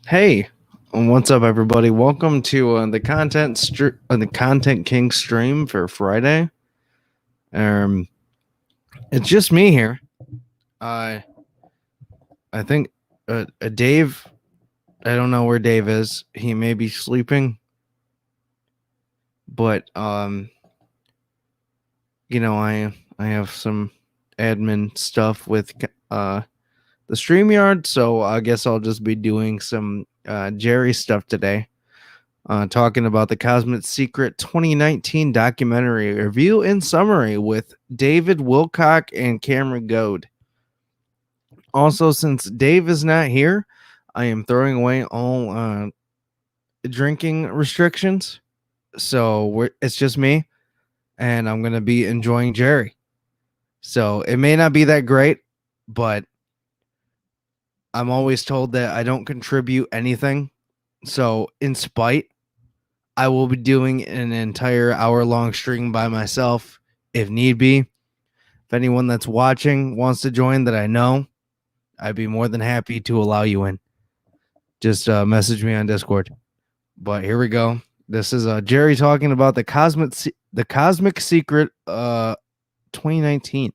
Hey, what's up, everybody? Welcome to the Content King stream for Friday. Um, it's just me here. Uh, I think Dave. I don't know where Dave is. He may be sleeping, but I have some admin stuff with the StreamYard, so I guess I'll just be doing some Jerry stuff today. Talking about the Cosmic Secret 2019 documentary review and summary with David Wilcock and Cameron Goad. Also, since Dave is not here, I am throwing away all drinking restrictions. So it's just me, and I'm going to be enjoying Jerry. So it may not be that great, but I'm always told that I don't contribute anything. So, in spite, I will be doing an entire hour-long stream by myself if need be. If anyone that's watching wants to join that I know, I'd be more than happy to allow you in. Just message me on Discord. But here we go. This is Jerry talking about the Cosmic Secret 2019.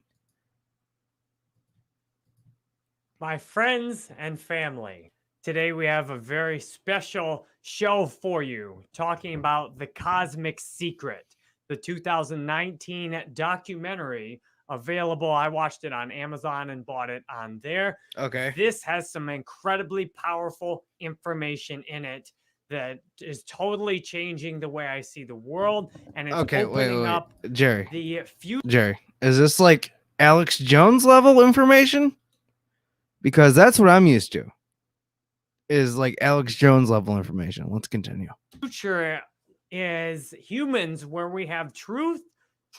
My friends and family, today we have a very special show for you, talking about The Cosmic Secret, the 2019 documentary available. I watched it on Amazon and bought it on there. Okay. This has some incredibly powerful information in it that is totally changing the way I see the world, and it's opening up Jerry. the future. Jerry, is this like Alex Jones level information? Because that's what I'm used to, is like Alex Jones level information. Let's continue. Future is humans where we have true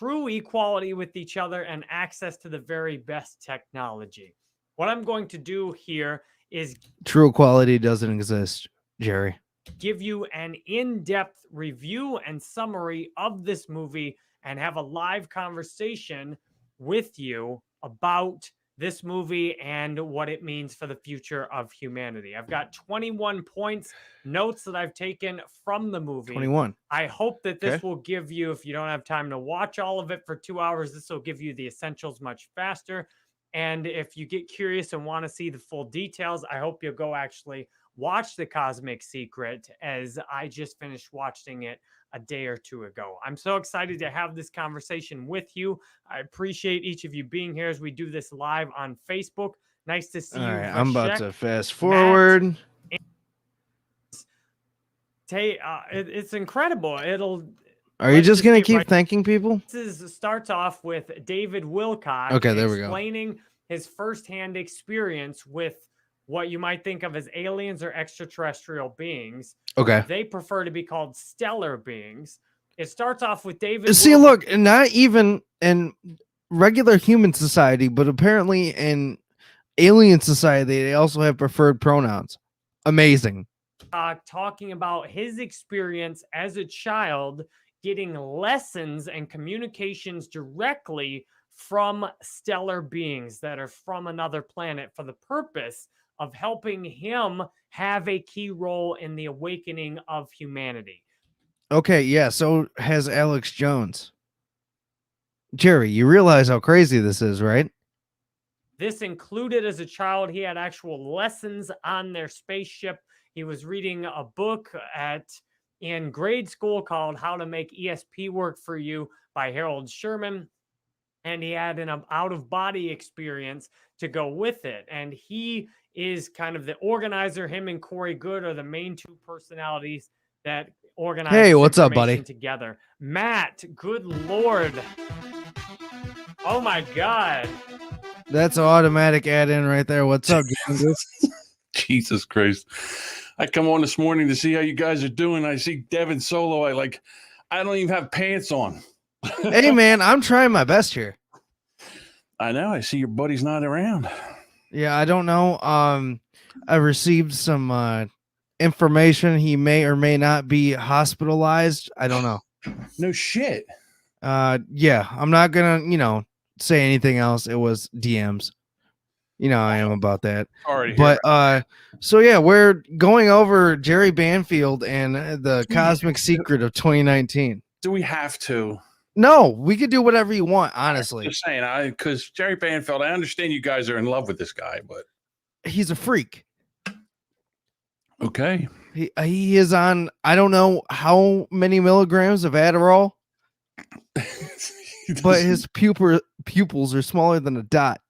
equality with each other and access to the very best technology. What I'm going to do here is true equality doesn't exist, Jerry. Give you an in-depth review and summary of this movie and have a live conversation with you about this movie and what it means for the future of humanity. I've got 21 points, notes that I've taken from the movie. 21. I hope that this will give you, if you don't have time to watch all of it for 2 hours, this will give you the essentials much faster. And if you get curious and want to see the full details, I hope you'll go actually watch The Cosmic Secret, as I just finished watching it a day or two ago. I'm so excited to have this conversation with you. I appreciate each of you being here as we do this live on Facebook. Nice to see you. Right, I'm about to fast forward. It's incredible. Are you just going to keep thanking people? This starts off with David Wilcock explaining his firsthand experience with what you might think of as aliens or extraterrestrial beings. Okay. They prefer to be called stellar beings. It starts off with David. See, look, not even in regular human society, but apparently in alien society, they also have preferred pronouns. Amazing. Talking about his experience as a child, getting lessons and communications directly from stellar beings that are from another planet for the purpose of helping him have a key role in the awakening of humanity. Okay, yeah, so has Alex Jones. Jerry, you realize how crazy this is, right? This included, as a child, he had actual lessons on their spaceship. He was reading a book in grade school called How to Make ESP Work for You by Harold Sherman. And he had an out-of-body experience to go with it. And he is kind of the organizer. Him and Corey Good are the main two personalities that organize. Hey, what's up, buddy? Together. Matt, good Lord. Oh my God. That's an automatic add-in right there. What's up, Jesus Christ. I come on this morning to see how you guys are doing. I see Devan solo. I don't even have pants on. Hey, man, I'm trying my best here. I know. I see your buddy's not around. Yeah, I don't know. I received some information. He may or may not be hospitalized. I don't know. No shit. Yeah, I'm not gonna, say anything else. It was DMs. You know how I am about that. Sorry to hear But that. so yeah, we're going over Jerry Banfield and the cosmic secret of 2019. Do we have to? No, we could do whatever you want, honestly. Just saying, because Jerry Banfield, I understand you guys are in love with this guy, but He's a freak. okay. He is on, I don't know how many milligrams of Adderall, but his pupils are smaller than a dot.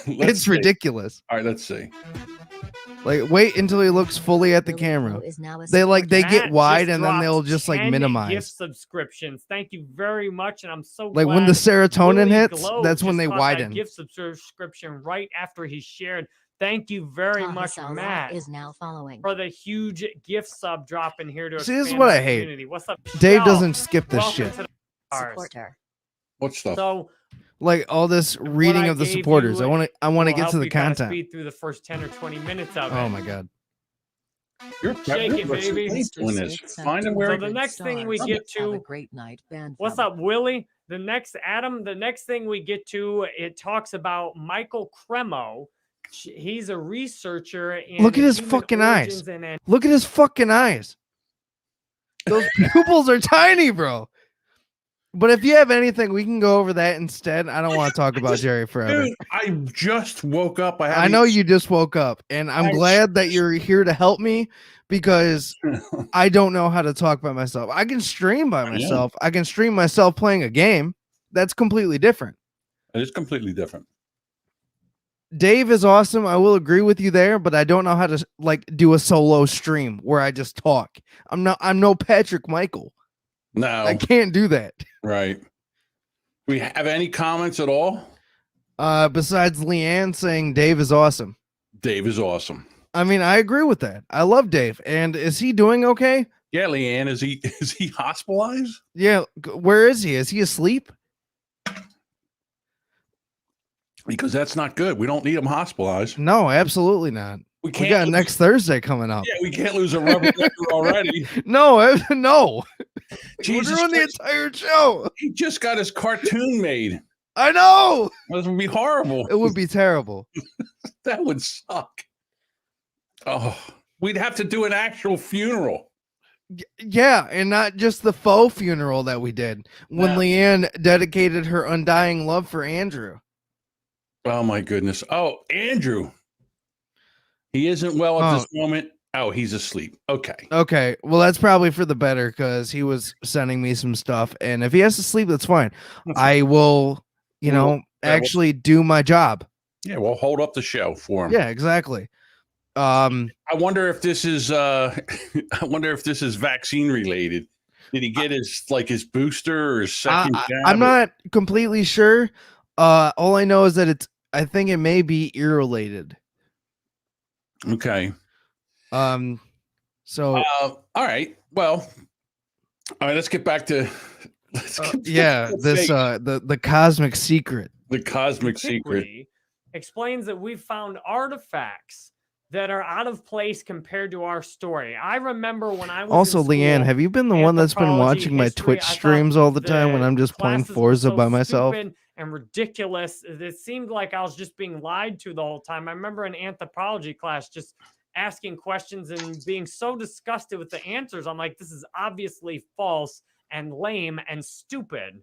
It's see. ridiculous. All right, let's see. Like, wait until he looks fully at the camera. They get wide and then they'll just like 10 minimize. gift subscriptions. Thank you very much, and I'm so Like glad when the serotonin Willie hits, Glow that's when just they caught that widen. gift subscription right after he shared. Thank you very much, Matt, is now following. for the huge gift sub drop in here to See, this is expand what the I hate. community. What's up, Dave Shell? doesn't skip this Welcome shit. to the stars. Supporter. What stuff? So Like all this reading I of the gave supporters. you I want to will get help to the you kinda content. speed through the first 10 or 20 minutes of it. Oh my god. You're Shake it, baby. doing this. Finding where So the next thing we get Have a to, great night, band. what's up, Willie? The next thing we get to, it talks about Michael Cremo. He's a researcher in Look at his human fucking eyes. origins and Look at his fucking eyes. Those pupils are tiny, bro. But if you have anything, we can go over that instead. I don't want to talk about Jerry forever. Dude, I just woke up. I know you just woke up, and I'm glad that you're here to help me because I don't know how to talk by myself. I can stream by myself. I can stream myself playing a game. That's completely different. It is completely different. Dave is awesome. I will agree with you there, but I don't know how to like do a solo stream where I just talk. I'm no Patrick Michael. No, I can't do that. right. Do we have any comments at all? Besides Leanne saying Dave is awesome. Dave is awesome. I mean, I agree with that. I love Dave. And is he doing okay? Yeah, Leanne, is he hospitalized? Yeah. Where is he? Is he asleep? Because that's not good. We don't need him hospitalized. No, absolutely not. We We got next Thursday coming up. Yeah, we can't lose a rubber ducker already. No, no. Jesus We're doing the Christ. entire show. He just got his cartoon made. I know. That would be horrible. It would be terrible. That would suck. Oh, we'd have to do an actual funeral. Yeah, and not just the faux funeral that we did when Yeah. Leanne dedicated her undying love for Andrew. Oh my goodness. Oh, Andrew. He isn't well at this moment. Oh, he's asleep. Okay. Okay, well that's probably for the better because he was sending me some stuff, and if he has to sleep, that's fine. I will, actually do my job. Yeah, we'll hold up the show for him. Yeah, exactly. I wonder if this is vaccine related. Did he get his booster or his second jab? I'm not completely sure. All I know is that I think it may be ear related. Okay. So all right. Well, all right, let's get back to the cosmic secret. The cosmic secret Antiquity explains that we've found artifacts that are out of place compared to our story. I remember when I was Also, in school, Leanne, have you been the one that's been anthropology, watching my history, Twitch I thought streams all the time when I'm just playing classes were Forza so by myself? stupid and ridiculous. It seemed like I was just being lied to the whole time. I remember in anthropology class just asking questions and being so disgusted with the answers. I'm like, this is obviously false and lame and stupid.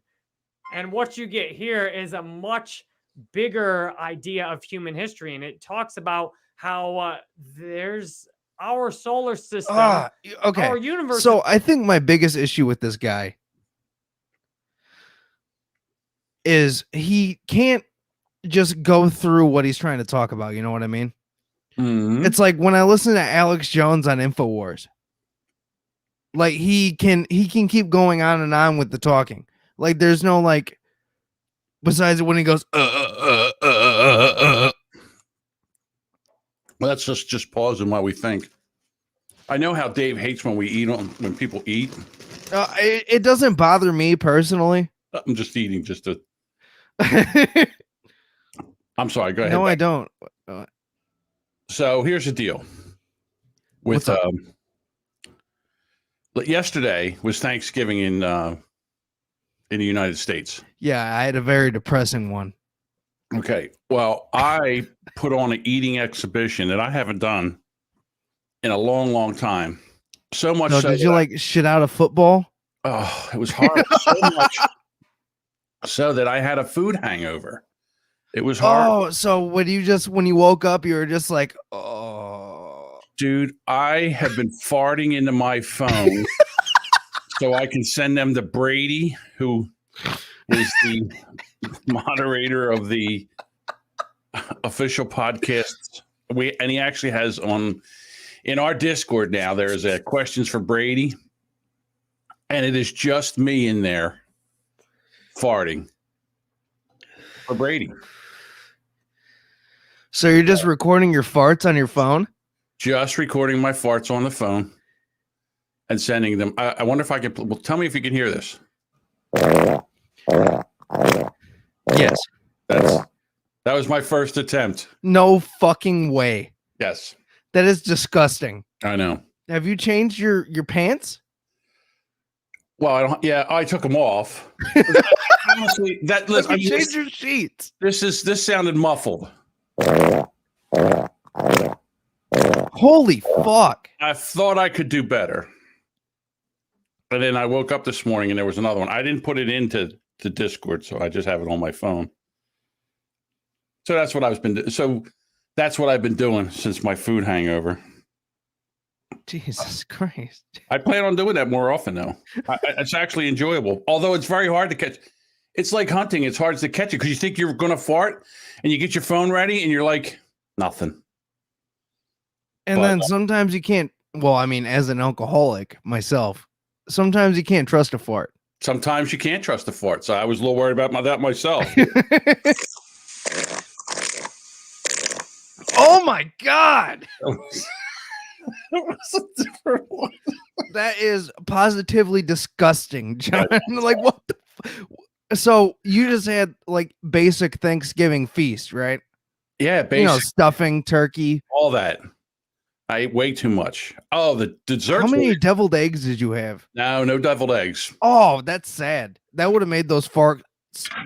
And what you get here is a much bigger idea of human history. And it talks about how there's our solar system, Okay. our universe. So I think my biggest issue with this guy is he can't just go through what he's trying to talk about. You know what I mean? Mhm. It's like when I listen to Alex Jones on InfoWars, like he can keep going on and on with the talking. Like there's no like, besides when he goes, Well, that's just pausing while we think. I know how Dave hates when we eat when people eat. it doesn't bother me personally. I'm just eating just to. I'm sorry. Go ahead. No, I don't. So here's the deal. With yesterday was Thanksgiving in the United States. Yeah, I had a very depressing one. Okay. Well, I put on an eating exhibition that I haven't done in a long, long time. So much So so did you that like shit out of football? it was horrible. So much so that I had a food hangover. It was horrible. Oh, so when you woke up, you were just like, oh. Dude, I have been farting into my phone so I can send them to Brady, who is the moderator of the official podcast. And he actually has in our Discord now, there's a questions for Brady, and it is just me in there farting for Brady. So you're just recording your farts on your phone? Just recording my farts on the phone and sending them. I wonder if I can. Well, tell me if you can hear this. Yes. That was my first attempt. No fucking way. Yes, That is disgusting. I know. Have you changed your pants? Well, I don't. Yeah, I took them off. Honestly, Have you changed your sheets? This sounded muffled. Holy fuck. I thought I could do better. And then I woke up this morning and there was another one. I didn't put it into the Discord, so I just have it on my phone. So that's what I've been doing since my food hangover. Jesus Christ. I plan on doing that more often, though. It's actually enjoyable, although it's very hard to catch. It's like hunting. It's hard to catch it because you think you're going to fart and you get your phone ready and you're like, nothing. And then sometimes you can't. Well, I mean, as an alcoholic myself, sometimes you can't trust a fart. Sometimes you can't trust a fart. So I was a little worried about that myself. Oh my God. That was a different one. That is positively disgusting, John. Like, what the so you just had like basic Thanksgiving feast, right? Yeah, basically. You know, stuffing, turkey. All that. I ate way too much. Oh, the desserts. How many deviled eggs did you have? No deviled eggs. Oh, that's sad. That would have made those farts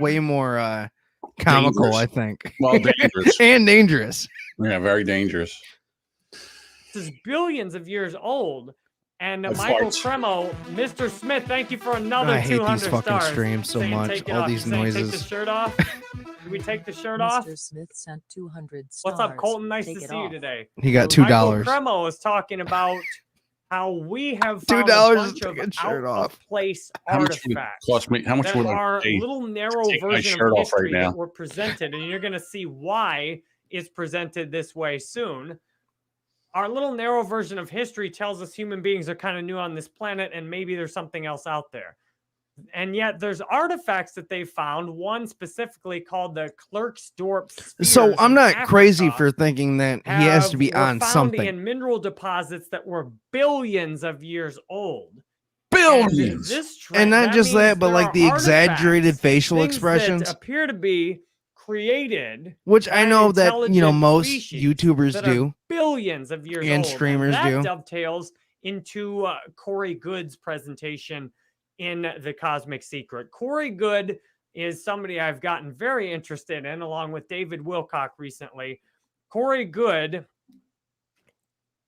way more comical, Dangerous. I think. Well, dangerous. And dangerous. Yeah, very dangerous. This is billions of years old. And Of Michael farts. Cremo, Mr. Smith, thank you for another I hate 200 these fucking stars. streams so Saying much. take it All off. these You're saying noises. Take the shirt off. Do we take the shirt off? Mr. Smith sent 200 stars. What's up, Colton? Nice Take to it see you off. today. He got Michael $2. Cremo is talking about how we have found $2 a to bunch take of a shirt out off. of place How much would it artifacts cost me? How much that would I are pay? little narrow take my version shirt of off right history now? that were presented, and you're going to see why it's presented this way soon. Our little narrow version of history tells us human beings are kind of new on this planet, and maybe there's something else out there. And yet there's artifacts that they found, one specifically called the Klerksdorp spheres So I'm in not crazy Africa, for thinking that he has to be were on found something. in mineral deposits that were billions of years old. Billions. And not just means that, but there like are the exaggerated artifacts, facial things that expressions, appear to be created, which I by know an that, you know, intelligent most species YouTubers that are do. billions of years And old. streamers and that do. dovetails into Corey Good's presentation in The Cosmic Secret. Corey Good is somebody I've gotten very interested in, along with David Wilcock recently. Corey Good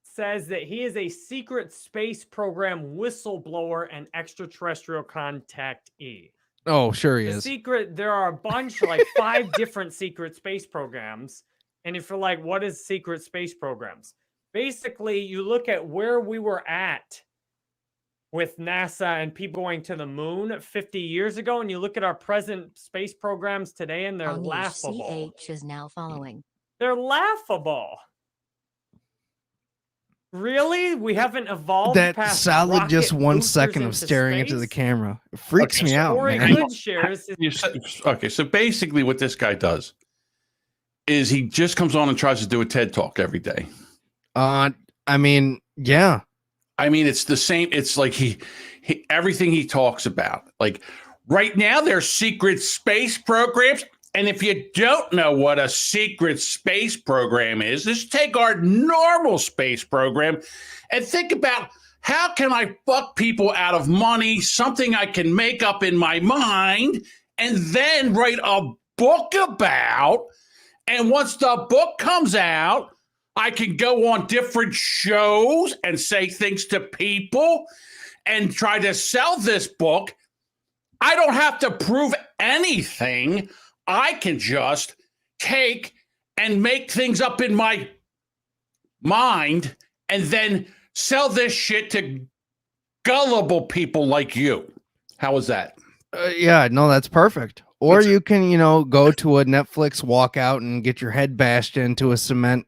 says that he is a secret space program whistleblower and extraterrestrial contactee. Oh, sure he The is. secret, there are a bunch, like 5 different secret space programs. And if you're like, what is secret space programs? Basically, you look at where we were at with NASA and people going to the moon 50 years ago, and you look at our present space programs today, and they're Anish laughable. CH is now following. They're laughable. Really? We haven't evolved That past solid just rocket 1 boosters second of into staring into the space? camera. It freaks Okay, me so out, Corey man. Good shares Okay, so basically what this guy does is he just comes on and tries to do a TED Talk every day. I mean, yeah. I mean, it's the same. It's like he everything he talks about. Like right now, there's secret space programs. And if you don't know what a secret space program is, just take our normal space program and think about how can I fuck people out of money, something I can make up in my mind, and then write a book about. And once the book comes out, I can go on different shows and say things to people and try to sell this book. I don't have to prove anything. I can just take and make things up in my mind and then sell this shit to gullible people like you. How is that? Yeah, no, that's perfect. Or you can, go to a Netflix walkout and get your head bashed into a cement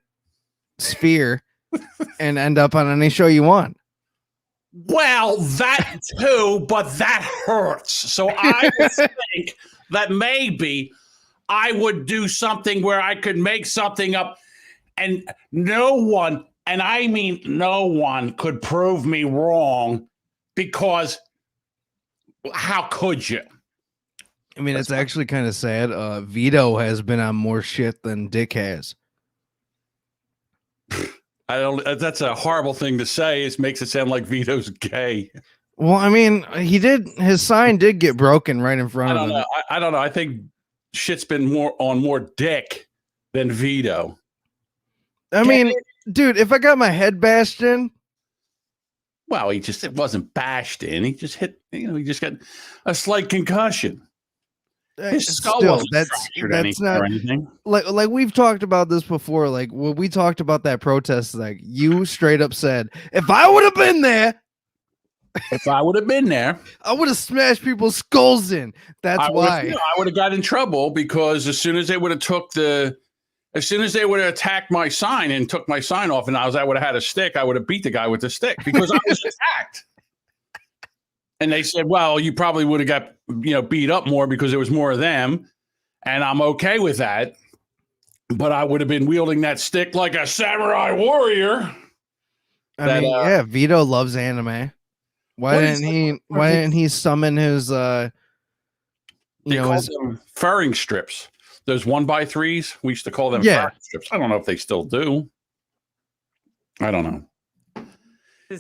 sphere and end up on any show you want. Well, that too, but that hurts. So I would think that maybe I would do something where I could make something up and no one, and I mean no one, could prove me wrong because how could you? I mean, it's actually kind of sad. Vito has been on more shit than Dick has. I don't. That's a horrible thing to say. It makes it sound like Vito's gay. Well, I mean, his sign did get broken right in front of him. I don't know. I think shit's been more Dick than Vito. I mean, dude, if I got my head bashed in. Well, it wasn't bashed in. He just hit, he just got a slight concussion. His skull wasn't fractured or anything. Like we've talked about this before. Like when we talked about that protest, like you straight up said, if I would have been there, I would have smashed people's skulls in. That's why I would have got in trouble because as soon as they would have attacked my sign and took my sign off, and I would have had a stick, I would have beat the guy with the stick because I was attacked. And they said, well, you probably would have got, beat up more because there was more of them. And I'm okay with that. But I would have been wielding that stick like a samurai warrior. I mean, Vito loves anime. Why didn't he summon his them furring strips? Those 1x3s, we used to call them furring strips. I don't know if they still do. I don't know.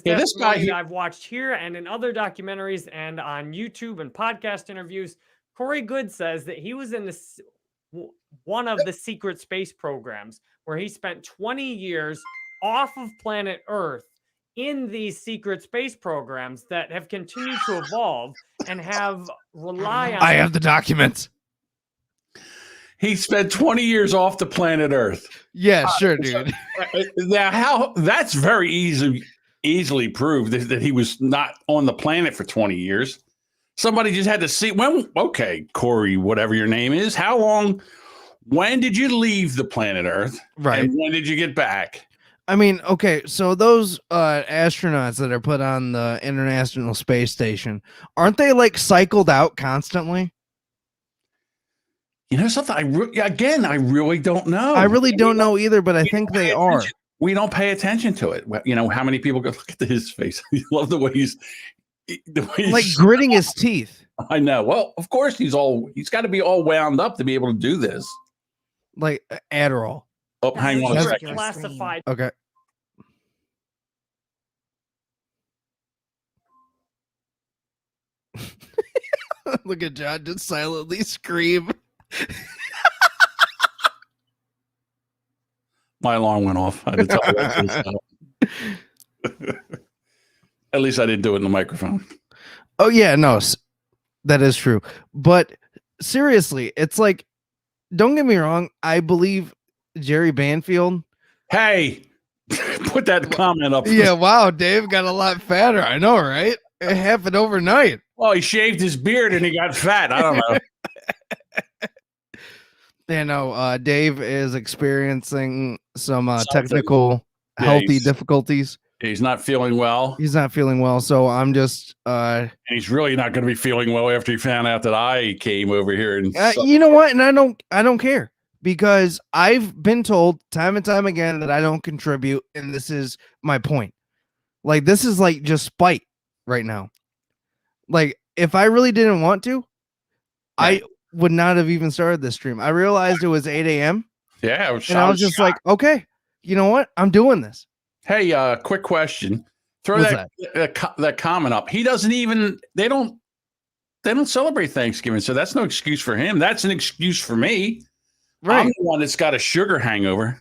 This guy I've watched here and in other documentaries and on YouTube and podcast interviews, Corey Good says that he was in one of the secret space programs where he spent 20 years off of planet Earth in these secret space programs that have continued to evolve and have rely on. I have the documents. He spent 20 years off the planet Earth. Yeah, sure, dude. Now, that's very easily proved that he was not on the planet for 20 years. Somebody just had to see okay, Corey, whatever your name is, when did you leave the planet Earth? Right. And when did you get back? I mean, okay, so those astronauts that are put on the International Space Station, aren't they like cycled out constantly? You know something? I really don't know. I really don't know either, but I think they are. We don't pay attention to it. How many people go look at his face? I love the way he's like gritting his teeth. I know. Well, of course he's got to be all wound up to be able to do this. Like Adderall. Oh, hang on a second. Classified. Okay. Look at John just silently scream. My alarm went off. I had to tell At least I didn't do it in the microphone. Oh, yeah, no, that is true. But seriously, it's like, don't get me wrong. I believe Jerry Banfield. Hey, put that comment up. Yeah, wow, Dave got a lot fatter. I know, right? It happened overnight. Well, he shaved his beard and he got fat. I don't know. Dave is experiencing some technical healthy difficulties. He's not feeling well. He's not feeling well, so I'm just and he's really not going to be feeling well after he found out that I came over here and you know what? And I don't care because I've been told time and time again that I don't contribute, and this is my point. Like, this is like just spite right now. Like, if I really didn't want to, I would not have even started this stream. I realized it was 8 a.m. Yeah, I was just like, okay, you know what? I'm doing this. Hey, quick question. Throw that comment up. They don't They don't celebrate Thanksgiving, so that's no excuse for him. That's an excuse for me. I'm the one that's got a sugar hangover.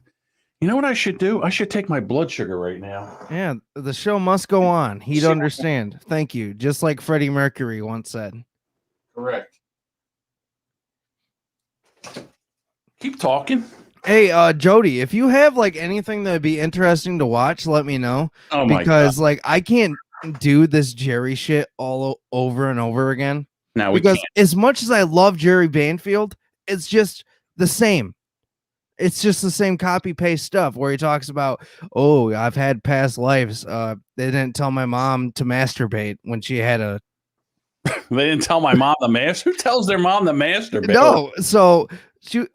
You know what I should do? I should take my blood sugar right now. Yeah, the show must go on. He'd See- understand. Thank you. Just like Freddie Mercury once said. Correct. Keep talking. Hey, Jody, if you have like anything that'd be interesting to watch, let me know. Oh my Because God. like I can't do this Jerry shit over and over again. Now we Because can't. as much as I love Jerry Banfield, it's just the same. It's just the same copy paste stuff where he talks about, oh, I've had past lives. They didn't tell my mom to masturbate when she had a They didn't tell my mom the master. Who tells their mom the master? no. So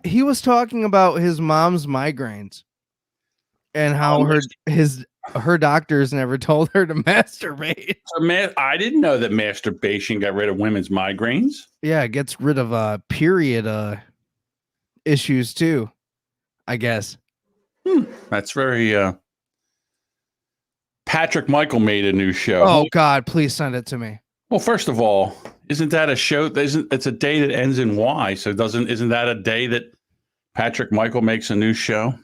he was talking about his mom's migraines and how her doctors never told her to masturbate. I didn't know that masturbation got rid of women's migraines. Yeah, it gets rid of period issues too, I guess. That's very Patrick Michael made a new show. Oh God, please send it to me. Well, first of all, isn't that a show? It's a day that ends in Y. So isn't that a day that Patrick Michael makes a new show?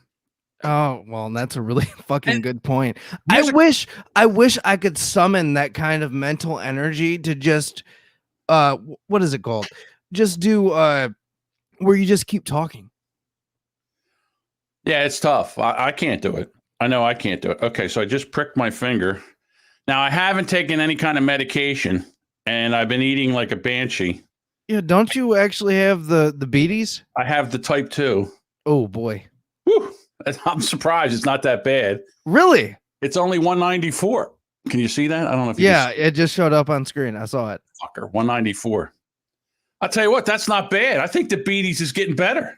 Oh, well, that's a really fucking good point. Here's I wish I could summon that kind of mental energy to just what is it called? Just do where you just keep talking. Yeah, it's tough. I can't do it. I know I can't do it. Okay, so I just pricked my finger. Now I haven't taken any kind of medication, and I've been eating like a banshee. Yeah, don't you actually have the beaties? I have the type 2. Oh boy. Whew. I'm surprised it's not that bad. Really? It's only 194. Can you see that? I don't know if you Yeah, it just showed up on screen. I saw it. fucker. 194. I'll tell you what, that's not bad. I think the beaties is getting better.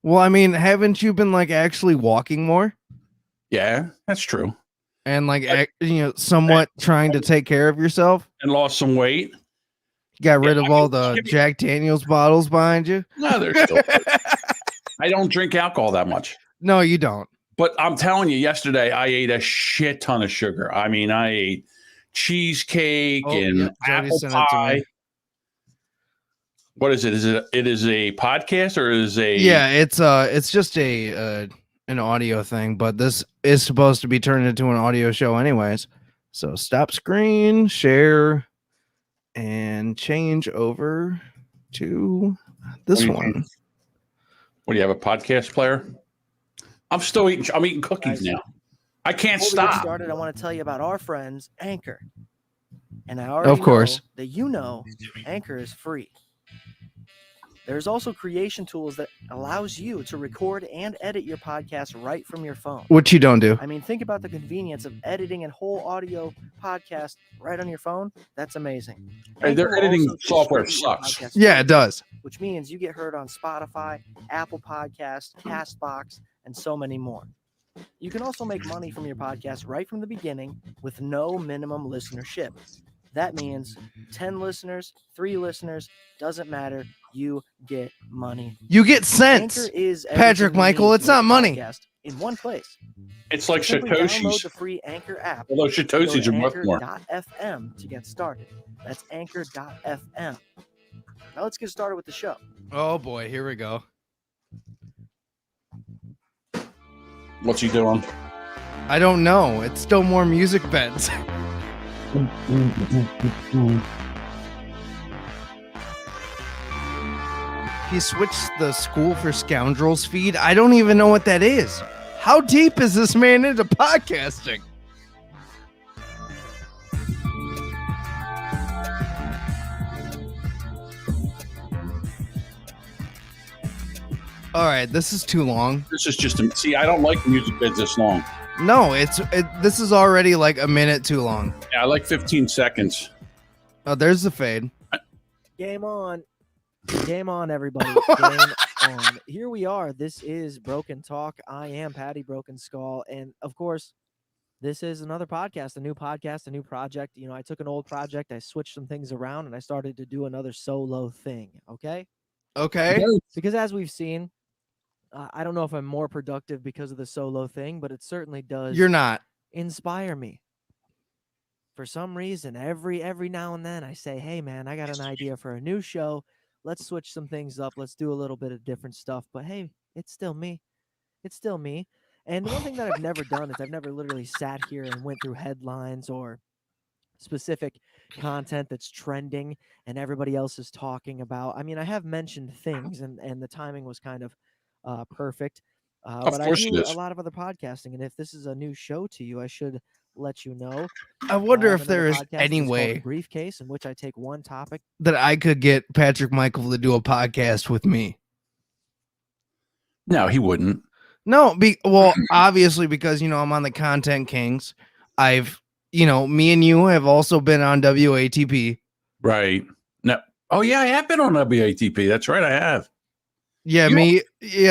Well, I mean, haven't you been like actually walking more Yeah, that's true. and like somewhat trying to take care of yourself? And lost some weight. Got rid of all the Jack Daniels bottles behind you? No, they're still. I don't drink alcohol that much. No, you don't. But I'm telling you, yesterday I ate a shit ton of sugar. I mean, I ate cheesecake and yeah, Jody apple sent it to pie. me. What is it? It is a podcast or is a Yeah, it's just a an audio thing, but this is supposed to be turned into an audio show anyways. So stop screen, share, and change over to this one. What do you have, a podcast player? I'm eating cookies now. I can't Before we get stop. started, I want to tell you about our friends Anchor. And I already course. know that you know Anchor is free. There's also creation tools that allows you to record and edit your podcast right from your phone. Which you don't do. I mean, think about the convenience of editing a whole audio podcast right on your phone. That's amazing. Hey, their Anchor will editing also software distribute your sucks. podcast Yeah, it does. which means you get heard on Spotify, Apple Podcasts, Castbox, and so many more. You can also make money from your podcast right from the beginning with no minimum listenership. That means 10 listeners, 3 listeners, doesn't matter. You get money. You get cents. Anchor is Patrick everything you Michael, need it's to make not a money. podcast in one place. It's like Simply download Satoshis. the free Anchor app. Although Go Satoshis to are worth more. anchor.fm to get started. That's anchor.fm. Now let's get started with the show. Oh boy, here we go. What's he doing? I don't know. It's still more music beds. He switched the School for Scoundrels feed. I don't even know what that is. How deep is this man into podcasting? All right, this is too long. This is just see. I don't like music beds this long. No, this is already like a minute too long. Yeah, I like 15 seconds. Oh, there's the fade. Game on. Game on, everybody. Game on. Here we are. This is Broken Talk. I am Patty Broken Skull. And of course, this is another podcast, a new project. You know, I took an old project, I switched some things around, and I started to do another solo thing. Okay. Okay. Because as we've seen, I don't know if I'm more productive because of the solo thing, but it certainly does You're not. inspire me. for some reason, every now and then I say, "Hey man, I got an idea for a new show. Let's switch some things up. Let's do a little bit of different stuff." But hey, it's still me. It's still me. And one thing that I've never done is I've never literally sat here and went through headlines or specific content that's trending and everybody else is talking about. I mean, I have mentioned things, and the timing was kind of perfect. Of But I course it do a is. lot of other podcasting, and if this is a new show to you, I should let you know. I I wonder have if another there is podcast. any It's called The way Briefcase, in which I take one topic. that I could get Patrick Michael to do a podcast with me. No, he wouldn't. No, well, obviously because I'm on the Content Kings. Me and you have also been on WATP. Right. No. Oh yeah, I have been on WATP. That's right, I have. Yeah,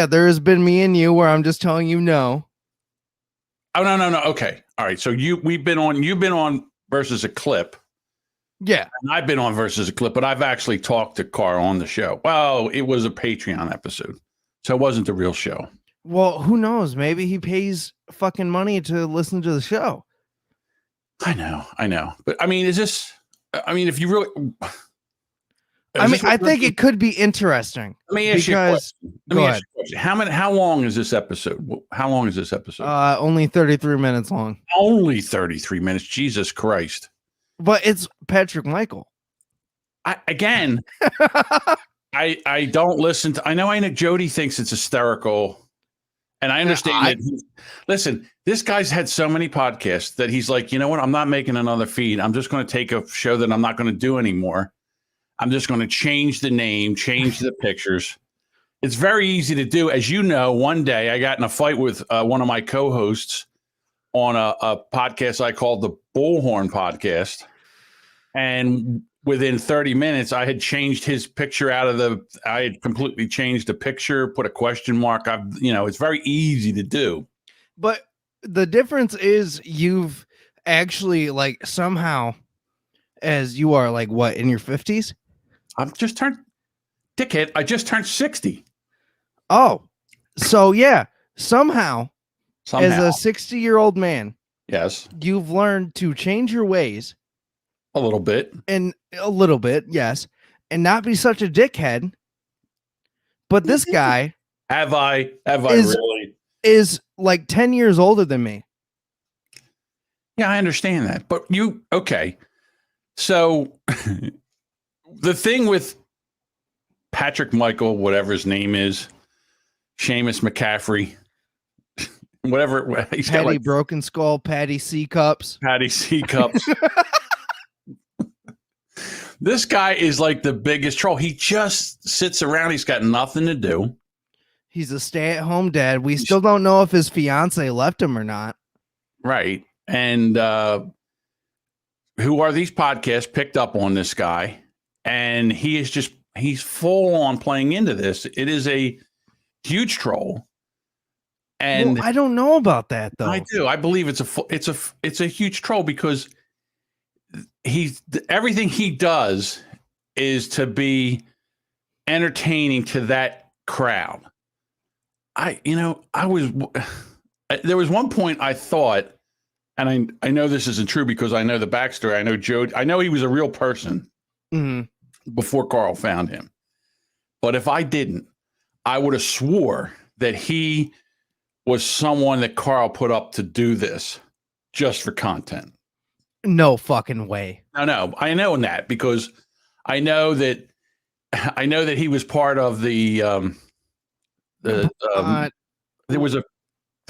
there has been me and you where I'm just telling you no. Oh no. Okay. All right. So you've been on versus a clip. Yeah. And I've been on versus a clip, but I've actually talked to Carl on the show. Well, it was a Patreon episode. So it wasn't the real show. Well, who knows? Maybe he pays fucking money to listen to the show. I know. But I mean, if you really I think it could be interesting. Let me ask you a question. Go ahead. How long is this episode? How long is this episode? Only 33 minutes long. Only 33 minutes. Jesus Christ. But it's Patrick Michael. I don't listen to. I know Jody thinks it's hysterical, and I understand that. Listen, this guy's had so many podcasts that he's like, you know what? I'm not making another feed. I'm just going to take a show that I'm not going to do anymore. I'm just going to change the name, change the pictures. It's very easy to do. As you know, one day I got in a fight with one of my co-hosts on a podcast I called the Bullhorn Podcast. And within 30 minutes, I had changed his picture I had completely changed the picture, put a question mark. It's very easy to do. But the difference is you've actually somehow, as you are what, in your 50s? I just turned 60. Oh, so yeah, somehow. As a 60-year-old man, yes, you've learned to change your ways a little bit, yes, and not be such a dickhead. But this guy have I really is 10 years older than me. Yeah, I understand that. But okay. So the thing with Patrick Michael, whatever his name is, Seamus McCaffrey, whatever, he's Patty Broken Skull, Patty C Cups. This guy is like the biggest troll. He just sits around. He's got nothing to do. He's a stay-at-home dad. We still don't know if his fiance left him or not. Right. And who are these podcasts picked up on this guy? And he's full on playing into this. It is a huge troll. And I don't know about that though. I do. I believe it's a huge troll because everything he does is to be entertaining to that crowd. There was one point I thought, and I know this isn't true because I know the backstory. I know Joe. I know he was a real person before Carl found him. But if I didn't, I would have swore that he was someone that Carl put up to do this just for content. No fucking way. No, I know that because I know that he was part of there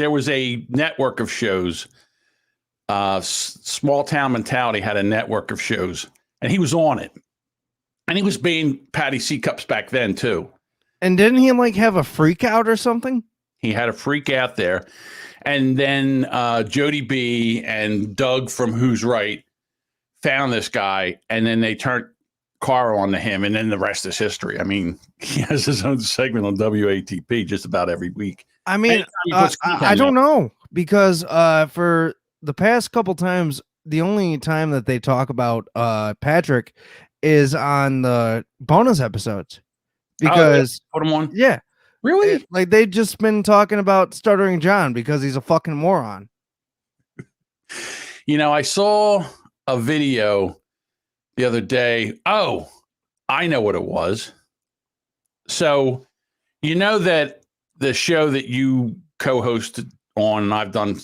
was a network of shows. Small Town Mentality had a network of shows, and he was on it, and he was being Patty C Cups back then too. And didn't he have a freak out or something? He had a freak out there. And then Jody B and Doug from Who's Right found this guy, and then they turned Carl onto him, and then the rest is history. I mean, he has his own segment on WATP just about every week. I mean, I don't know, because for the past couple times, the only time that they talk about Patrick is on the bonus episodes. Because put him on? Yeah. Really? They've just been talking about Stuttering John because he's a fucking moron. I saw a video the other day. Oh, I know what it was. So, you know that the show that you co-hosted on, and I've done,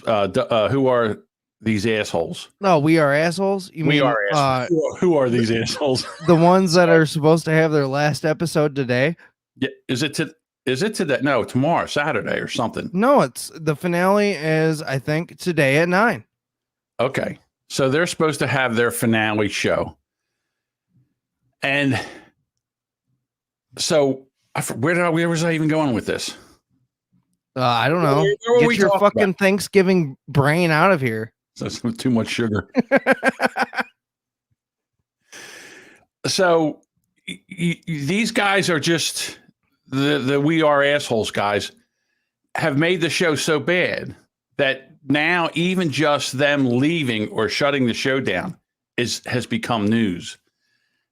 Who Are These Assholes? No, we are assholes. You We mean are assholes. Who are these assholes? the ones that are supposed to have their last episode today? Yeah, is it today? No, tomorrow, Saturday or something. No, it's the finale is I think today at 9. Okay. So they're supposed to have their finale show. And so where was I even going with this? I don't know. Where were Get we your talking fucking about? Thanksgiving brain out of here. That's too much sugar. So these guys are just the We Are Assholes guys have made the show so bad that now even just them leaving or shutting the show down has become news.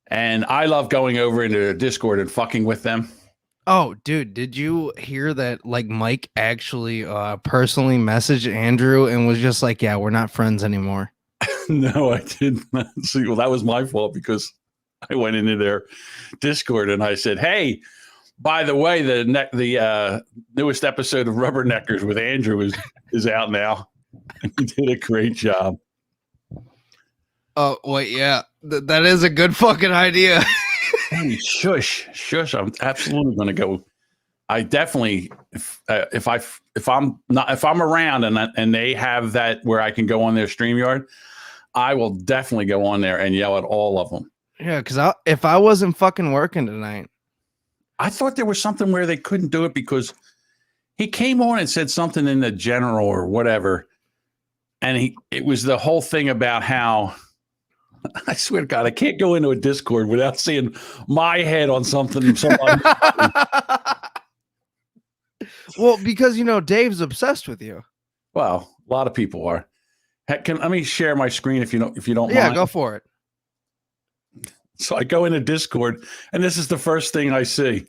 And I love going over into Discord and fucking with them. Oh, dude, did you hear that like Mike actually personally messaged Andrew and was just like, yeah, we're not friends anymore. No, I did not see. Well, that was my fault because I went into their Discord and I said, hey, by the way, the newest episode of Rubberneckers with Andrew is out now. He did a great job. Oh, wait, yeah. That is a good fucking idea. Hey, shush! I'm absolutely going to go. I definitely, if I'm around and they have that where I can go on their StreamYard, I will definitely go on there and yell at all of them. Yeah, because if I wasn't fucking working tonight, I thought there was something where they couldn't do it because he came on and said something in the general or whatever, and it was the whole thing about how. I swear to God, I can't go into a Discord without seeing my head on something. Well, because Dave's obsessed with you. Well, a lot of people are. Heck, let me share my screen if you don't Yeah, mind. go for it. So I go into Discord, and this is the first thing I see.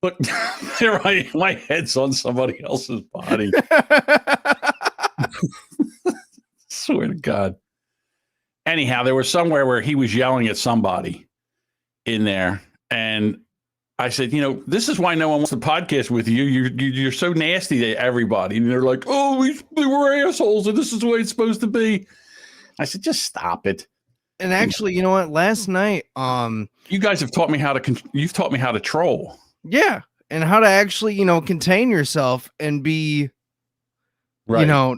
Look, there my head's on somebody else's body. Swear to God. Anyhow, there was somewhere where he was yelling at somebody in there, and I said, this is why no one wants to podcast with you. You're so nasty to everybody, and they're like, "Oh, we were assholes, and this is the way it's supposed to be." I said, "Just stop it." And actually, you know what? Last night, you guys have taught me how to. You've taught me how to troll. Yeah, and how to actually, contain yourself and be, right.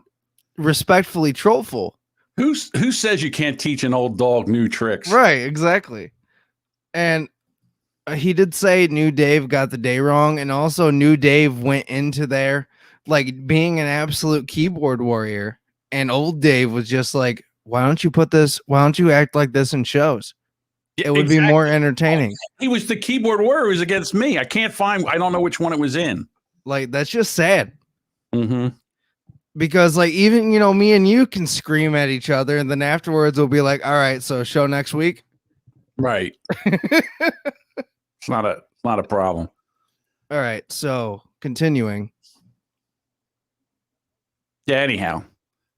Respectfully trollful. Who says you can't teach an old dog new tricks? Right, exactly. And he did say New Dave got the day wrong, and also New Dave went into there like being an absolute keyboard warrior, and old Dave was just like, why don't you act like this in shows? It would be more entertaining. He was the keyboard warrior who was against me. I don't know which one it was in. Like, that's just sad. Mm-hmm. Because like even me and you can scream at each other, and then afterwards we'll be like, all right, so show next week. Right. It's not a problem. All right, so continuing. Yeah, anyhow.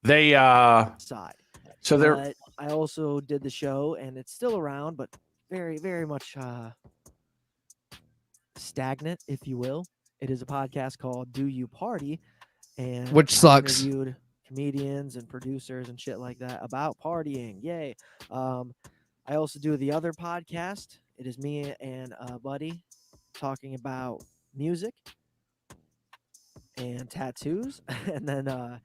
They side. So they're But I also did the show, and it's still around, but very, very much stagnant, if you will. It is a podcast called Do You Party? And which sucks. Interviewed comedians and producers and shit like that about partying. Yay. I also do the other podcast. It is me and a buddy talking about music and tattoos. And then I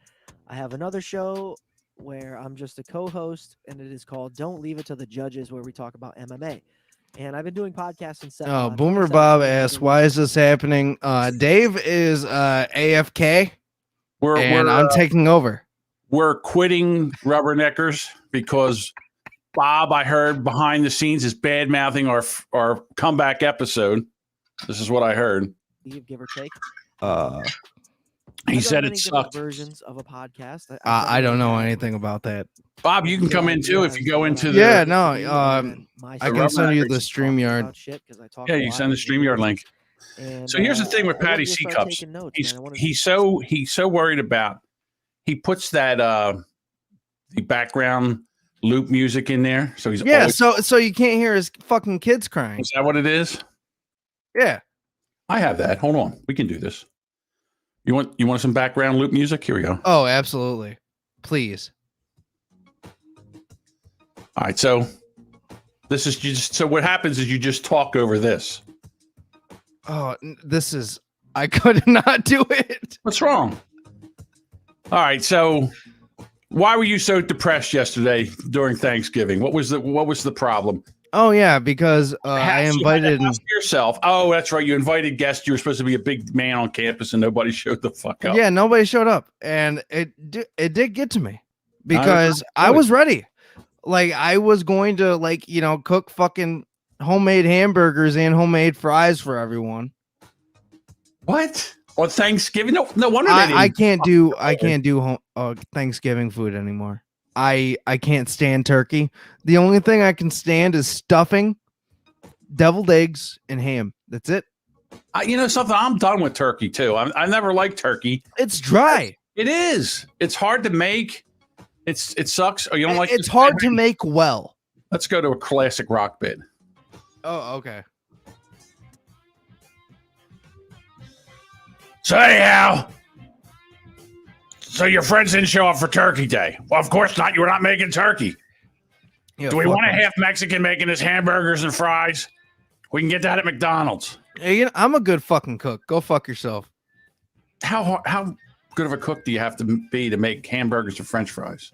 have another show where I'm just a co-host, and it is called Don't Leave It to the Judges, where we talk about MMA. And I've been doing podcasts and Oh, Boomer Bob asks, why is this happening? Dave is AFK. I'm taking over. We're quitting Rubberneckers because Bob, I heard behind the scenes, is bad mouthing our comeback episode. This is what I heard. Give or take. He said it sucked. Versions of a podcast. I don't know anything about that. Bob, you can come in too if you go into the. Yeah, no. I can send you the StreamYard. Yeah, you send the StreamYard link. And, so here's the thing with Patty C Cups. He's so worried about. He puts that the background loop music in there, so he's Yeah, always, so you can't hear his fucking kids crying. is that what it is? Yeah. I have that. Hold on, we can do this. You want some background loop music? Here we go. Oh, absolutely. Please. All right, so this is just so what happens is you just talk over this. Oh, this is. I could not do it. What's wrong? All right, so why were you so depressed yesterday during Thanksgiving? What was the problem? Oh yeah, because I invited yourself. Oh, that's right. You invited guests. You were supposed to be a big man on campus, and nobody showed the fuck up. Yeah, nobody showed up, and it did get to me because I was ready. Like I was going to cook fucking homemade hamburgers and homemade fries for everyone. What? On Thanksgiving? No wonder I can't do Thanksgiving food anymore. I can't stand turkey. The only thing I can stand is stuffing, deviled eggs, and ham. That's it. You know something? I'm done with turkey too. I never liked turkey. It's dry. It is. It's hard to make. It sucks. Oh, you don't like? It's hard to make well. Let's go to a classic rock bit. Oh, okay. So anyhow, so your friends didn't show up for Turkey Day. Well, of course not. You were not making turkey. Yeah, Do we want a half Mexican making his hamburgers and fries? We can get that at McDonald's. Hey, I'm a good fucking cook. Go fuck yourself. How good of a cook do you have to be to make hamburgers and French fries?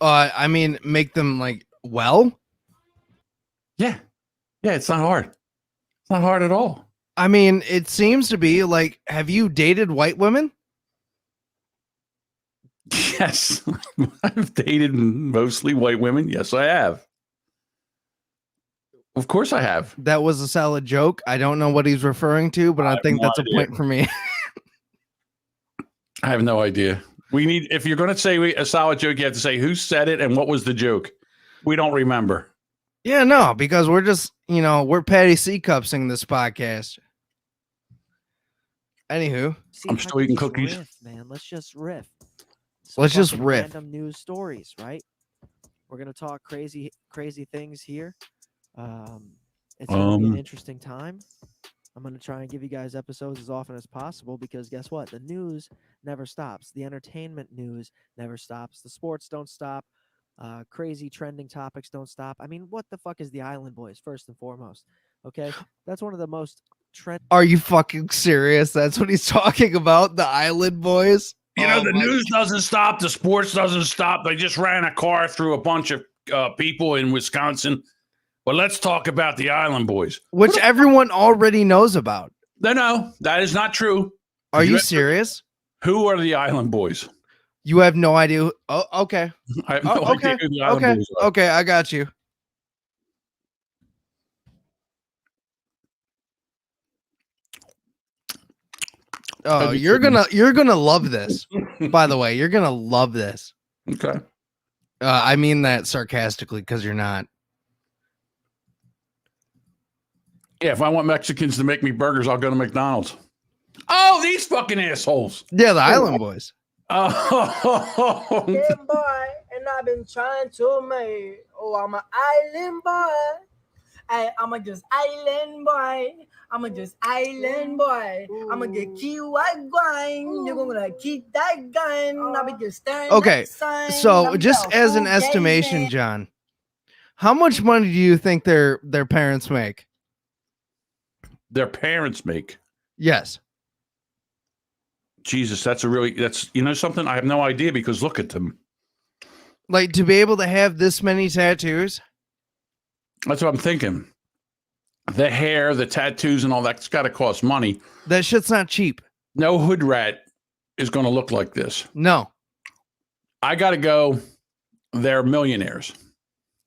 I mean, make them well. Yeah, it's not hard. It's not hard at all. I mean, it seems to be have you dated white women? Yes, I've dated mostly white women. Yes, I have. Of course I have. That was a solid joke. I don't know what he's referring to, but I think that's a point for me. I have no idea. If you're going to say a solid joke, you have to say who said it and what was the joke. We don't remember. Yeah, no, because we're just, we're Patty C cupsing this podcast. Anywho, I'm still eating cookies. Riff, man. Let's just riff. Let's just riff. Random news stories, right? We're gonna talk crazy things here. It's gonna be an interesting time. I'm gonna try and give you guys episodes as often as possible because guess what? The news never stops. The entertainment news never stops. The sports don't stop. Crazy trending topics don't stop. I mean, what the fuck is the Island Boys first and foremost? Okay, that's one of the most Are you fucking serious? That's what he's talking about? The Island Boys? You know, the news doesn't stop. The sports doesn't stop. They just ran a car through a bunch of people in Wisconsin. Well, let's talk about the Island Boys. Which everyone already knows about. No, that is not true. Are you serious? Who are the Island Boys? You have no idea. Oh, okay. I have no idea who the Island Boys are. Okay, I got you. Oh, you're gonna love this. By the way, you're gonna love this. Okay. I mean that sarcastically because you're not. Yeah, if I want Mexicans to make me burgers, I'll go to McDonald's. Oh, these fucking assholes. Yeah, the Island Boys. Oh. Yeah, boy, and I've been trying to make. Oh, I'm an island boy. I'm a just island boy. I'm a just island boy. I'm gonna get key white wine. You're gonna keep that gun. I'll be just staring. Okay, so just as an estimation, John, how much money do you think their parents make? Their parents make. Yes. Jesus, that's you know something? I have no idea because look at them. Like to be able to have this many tattoos? That's what I'm thinking. The hair, the tattoos, and all that's got to cost money. That shit's not cheap. No hood rat is going to look like this. No. I got to go. They're millionaires.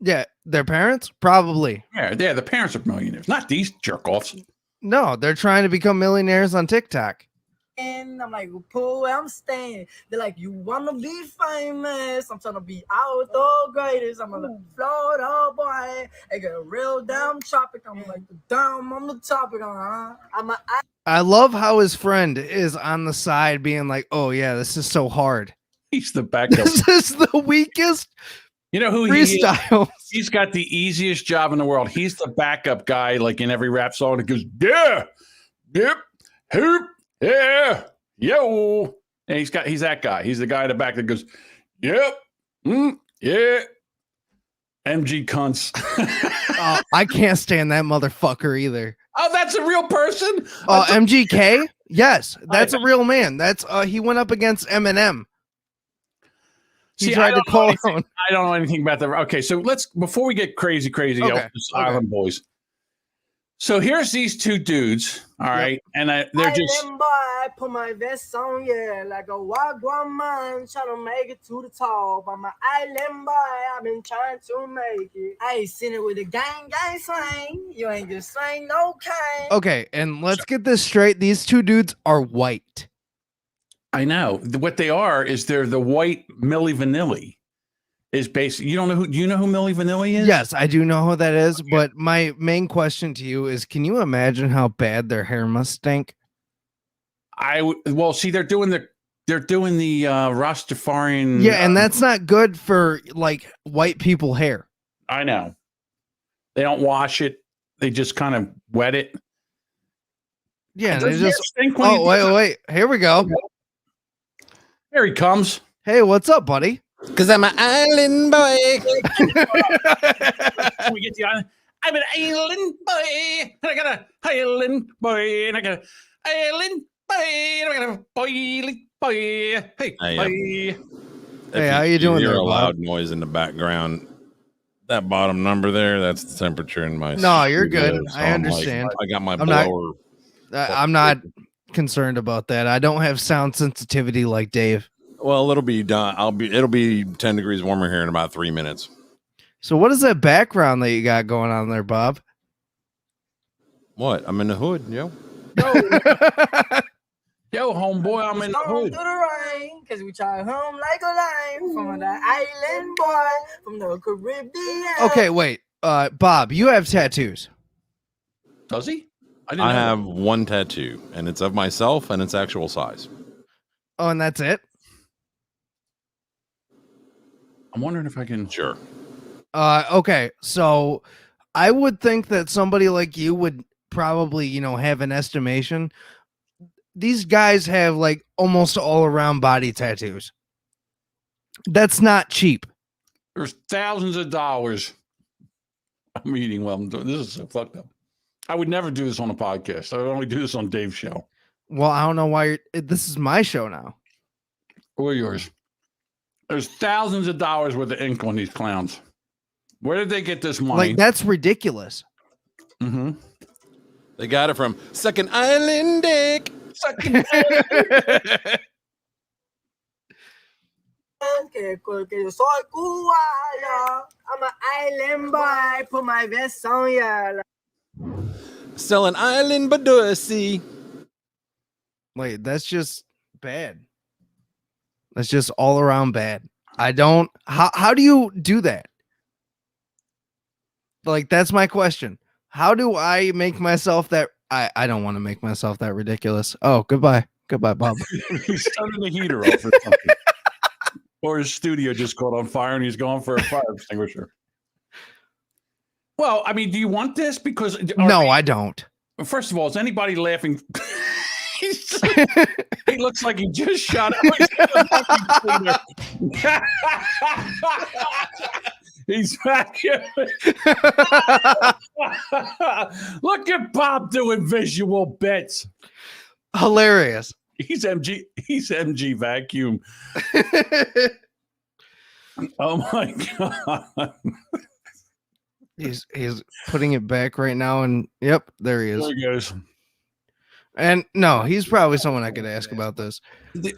Yeah, their parents? Probably. Yeah, the parents are millionaires, not these jerk-offs. No, they're trying to become millionaires on TikTok. And I'm like, pull where I'm staying. They're like, you wanna be famous? I'm trying to be out the greatest. I'm a Florida boy. I get a real damn topic. I'm like, damn on the topic. I love how his friend is on the side being like, oh yeah, this is so hard. He's the backup. This is the weakest You know who he is? Freestyle. He's got the easiest job in the world. He's the backup guy, like in every rap song that goes, yeah, yep, hoop, yeah, yo. And he's that guy. He's the guy in the back that goes, yep, yeah. MG cunts. Oh, I can't stand that motherfucker either. Oh, that's a real person? Oh, MGK? Yes, that's a real man. That's he went up against Eminem. He See, tried to call out. I don't know anything about that. Okay, so before we get crazy, Okay, Island Boys. So here's these two dudes, all right, and they're just. Island boy, put my vest on, yeah, like a wagwan man, trying to make it to the top. I'm an island boy, I've been trying to make it. I ain't seen it with a gang slang. You ain't just slang no kind. Okay, and let's get this straight. These two dudes are white. I know what they are is they're the white Milli Vanilli. Is basically, you don't know who? Do you know who Milli Vanilli is? Yes, I do know who that is. Okay. But my main question to you is: can you imagine how bad their hair must stink? Well, see, they're doing the Rastafarian. Yeah, and that's not good for like white people hair. I know. They don't wash it; they just kind of wet it. Yeah, and they just stink. Oh, wait! Here we go. Here he comes. Hey, what's up, buddy? Because I'm an island boy. We get the island. I'm an island boy. And I got a island boy. And I got an island boy. And I got a boy. Hey, boy. Hey, how you doing? You hear there, a Bob? loud noise in the background. That bottom number there, that's the temperature in my. No, you're good. So I understand. I got my I'm blower. I'm not concerned about that. I don't have sound sensitivity like Dave. Well, it'll be done. It'll be 10 degrees warmer here in about 3 minutes. So what is that background that you got going on there, Bob? What? I'm in the hood, yo. Yo, homeboy, I'm in the hood. To the rain, cause we try home like a line from the island boy from the Caribbean. Okay, wait. Bob, you have tattoos. Does he? I have one tattoo, and it's of myself, and it's actual size. Oh, and that's it? I'm wondering if I can. Sure. Okay, so I would think that somebody like you would probably, have an estimation. These guys have like almost all around body tattoos. That's not cheap. There's thousands of dollars. I'm eating while I'm doing this. Is so fucked up. I would never do this on a podcast. I would only do this on Dave's show. Well, I don't know why this is my show now. Or yours. There's thousands of dollars worth of ink on these clowns. Where did they get this money? Like, that's ridiculous. Mm-hmm. They got it from Second Island Dick. Second Island. I'm an island boy, put my vest on, yeah. Selling island Badussy. Wait, that's just bad. That's just all around bad. I don't. How do you do that? Like, that's my question. How do I make myself that? I don't want to make myself that ridiculous. Oh, goodbye, Bob. He's turning the heater off or something. Or his studio just caught on fire and he's going for a fire extinguisher. Well, I mean, do you want this? Because no, I don't. First of all, is anybody laughing? He looks like he just shot out. He's back here. Look at Bob doing visual bits. Hilarious. He's MG vacuum. Oh my god. He's putting it back right now, and yep, there he is. There he goes. And no, he's probably someone I could ask about this.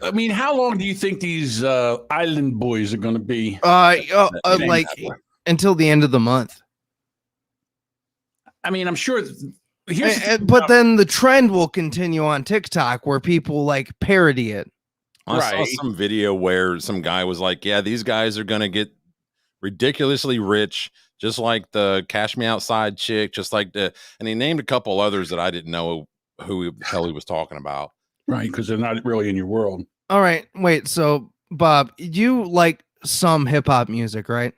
I mean, how long do you think these island boys are going to be? Like until the end of the month. I mean, I'm sure. But then the trend will continue on TikTok where people like parody it. I saw some video where some guy was like, yeah, these guys are going to get ridiculously rich, just like the Cash Me Outside chick, and he named a couple others that I didn't know who the hell he was talking about. Right, because they're not really in your world. All right, wait. So, Bob, you like some hip hop music, right?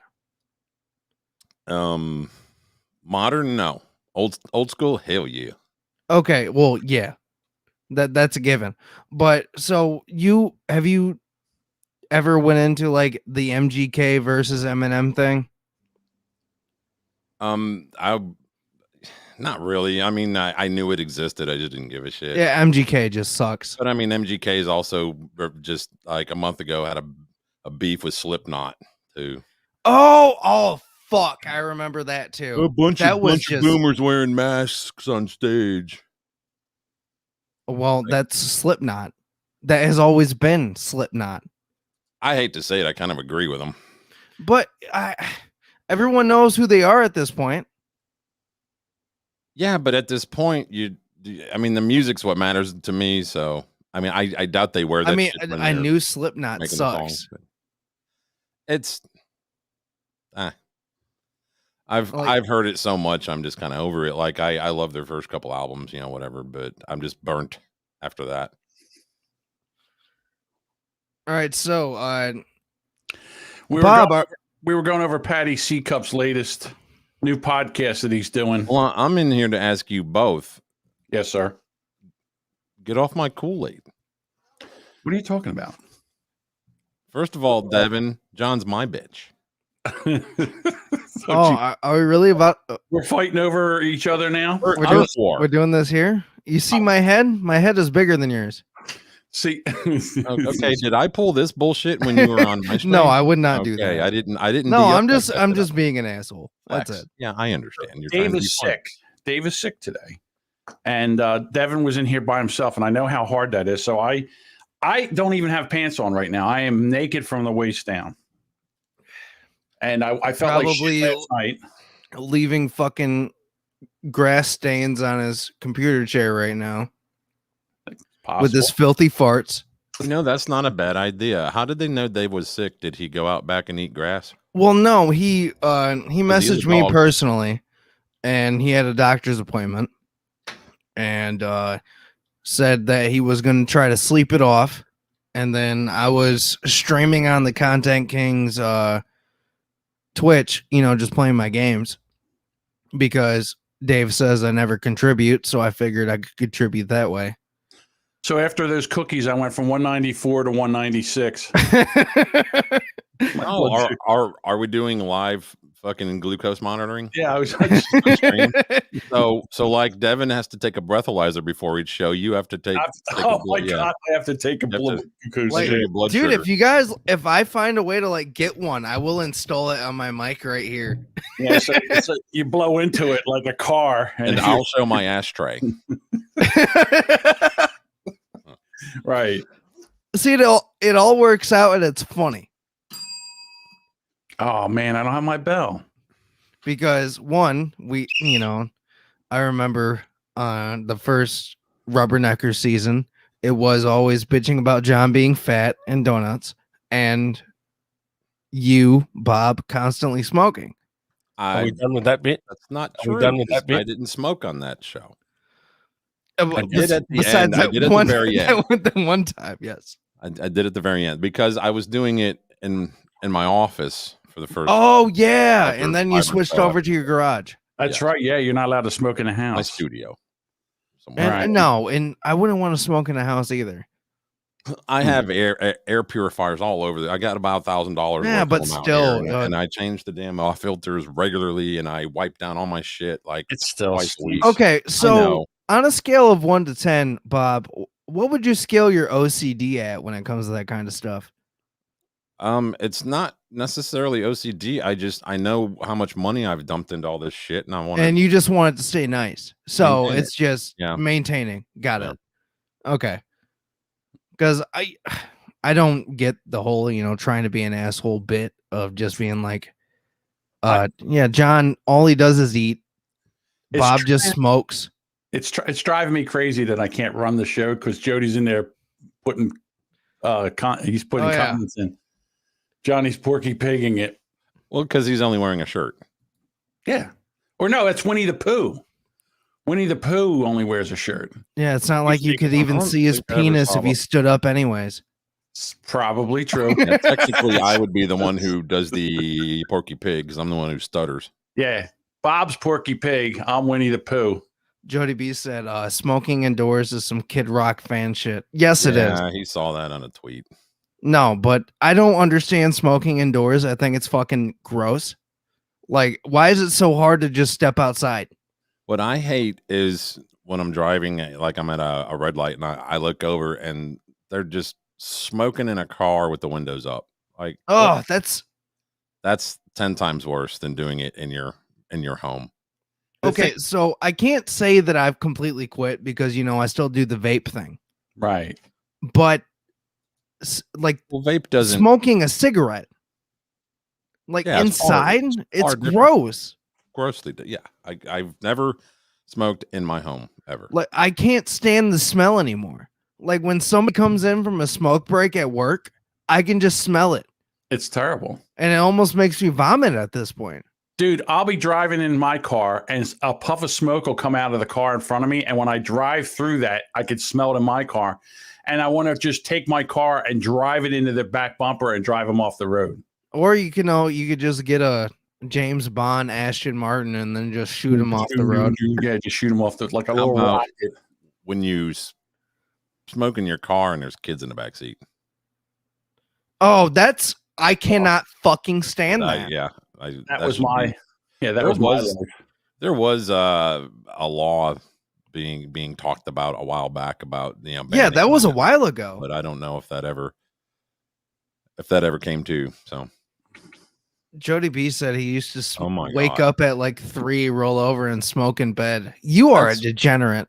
Modern, no. Old school, hell yeah. Okay, well, yeah, that's a given. But so have you ever went into like the MGK versus Eminem thing? I not really. I mean, I knew it existed. I just didn't give a shit. Yeah, MGK just sucks. But I mean, MGK is also just like a month ago had a beef with Slipknot too. Oh, fuck! I remember that too. bunch That was of just boomers wearing masks on stage. well, that's Slipknot. That has always been Slipknot. I hate to say it, I kind of agree with them. But everyone knows who they are at this point. Yeah, but at this point, I mean, the music's what matters to me. So, I mean, I doubt they wear that. I mean, shit when I they're knew Slipknot making the songs, sucks. but it's, Like- I've heard it so much. I'm just kind of over it. Like I love their first couple albums, whatever. But I'm just burnt after that. All right, so We were Bob, we were going over Patty C Cup's latest new podcast that he's doing. Well, I'm in here to ask you both. Yes, sir. Get off my Kool-Aid. What are you talking about? First of all, Devin, John's my bitch. are we really about? We're fighting over each other now. We're doing this here. You see my head? My head is bigger than yours. See, Okay, did I pull this bullshit when you were on my stream? No, I would not do that. I didn't. No, be I'm upset just with I'm that. just being an asshole. That's Facts. it. Yeah, I understand. You're Dave trying to be is funny. sick. Dave is sick today, and Devin was in here by himself, and I know how hard that is. So I don't even have pants on right now. I am naked from the waist down, and I felt like shit last night. Leaving fucking grass stains on his computer chair right now with his filthy farts. That's not a bad idea. How did they know Dave was sick? Did he go out back and eat grass? Well, no, he messaged me dog. personally, and he had a doctor's appointment, and said that he was going to try to sleep it off, and then I was streaming on the Content Kings Twitch, just playing my games, because Dave says I never contribute, so I figured I could contribute that way. So after those cookies, I went from 194 to 196. Oh, are we doing live fucking glucose monitoring? Yeah, I was. So like Devin has to take a breathalyzer before each show. You have to take. Oh my god! I have to take a blood dude, sugar. if I find a way to like get one, I will install it on my mic right here. Yeah, so you blow into it like a car, and I'll show my ashtray. Right. See, it all works out and it's funny. Oh man, I don't have my bell. Because one, I remember the first Rubbernecker season, it was always bitching about John being fat and donuts, and you, Bob, constantly smoking. Are we done with that bit? That's not Are true. we done with that bit? I didn't smoke on that show. I did at the end. I did at the very end. The one time, yes. I did at the very end because I was doing it in my office for the first. Oh yeah, and then you switched over to your garage. That's right. Yeah, you're not allowed to smoke in the house. My studio. And no, and I wouldn't want to smoke in a house either. I have air purifiers all over there. I got about $1,000. Yeah, but still, and I change the damn off filters regularly, and I wipe down all my shit like it's still twice a week. Okay, so on a scale of 1 to 10, Bob, what would you scale your OCD at when it comes to that kind of stuff? It's not necessarily OCD. I know how much money I've dumped into all this shit, and I want. And you just want it to stay nice, so maintain it's just maintaining. Got it. Okay. Because I don't get the whole trying to be an asshole bit of just being like, John, all he does is eat. Bob just smokes. It's driving me crazy that I can't run the show because Jody's in there putting he's putting comments in. Johnny's Porky Pigging it. Well, because he's only wearing a shirt. Yeah. Or no, it's Winnie the Pooh. Winnie the Pooh only wears a shirt. Yeah, it's not like you could even see his penis if he stood up anyways. It's probably true. Yeah, technically, I would be the one who does the Porky Pig because I'm the one who stutters. Yeah. Bob's Porky Pig. I'm Winnie the Pooh. Jody B said, smoking indoors is some Kid Rock fan shit. Yes, it is. Yeah, he saw that on a tweet. No, but I don't understand smoking indoors. I think it's fucking gross. Like, why is it so hard to just step outside? What I hate is when I'm driving, like I'm at a red light, and I look over and they're just smoking in a car with the windows up. Like, Oh, that's 10 times worse than doing it in your home. okay. So I can't say that I've completely quit because I still do the vape thing. Right. But like Well, vape doesn't smoking a cigarette, like Yeah, it's hard. inside, it's hard different. gross. grossly. Yeah, I've never smoked in my home ever. Like I can't stand the smell anymore. Like when somebody comes in from a smoke break at work, I can just smell it, It's terrible. and it almost makes me vomit at this point. Dude, I'll be driving in my car and a puff of smoke will come out of the car in front of me. And when I drive through that, I could smell it in my car. And I want to just take my car and drive it into the back bumper and drive them off the road. Or you could just get a James Bond Ashton Martin and then just shoot him off the road. Yeah, just shoot them off like a How little about rocket. when you smoke in your car and there's kids in the back seat? Oh, I cannot fucking stand that. Yeah, That was my life. There was a law being talked about a while back about Yeah, banning that was a that, while ago. but I don't know if that ever came to. So Jody B said he used to Oh my wake God. up at like 3, roll over and smoke in bed. You are a degenerate.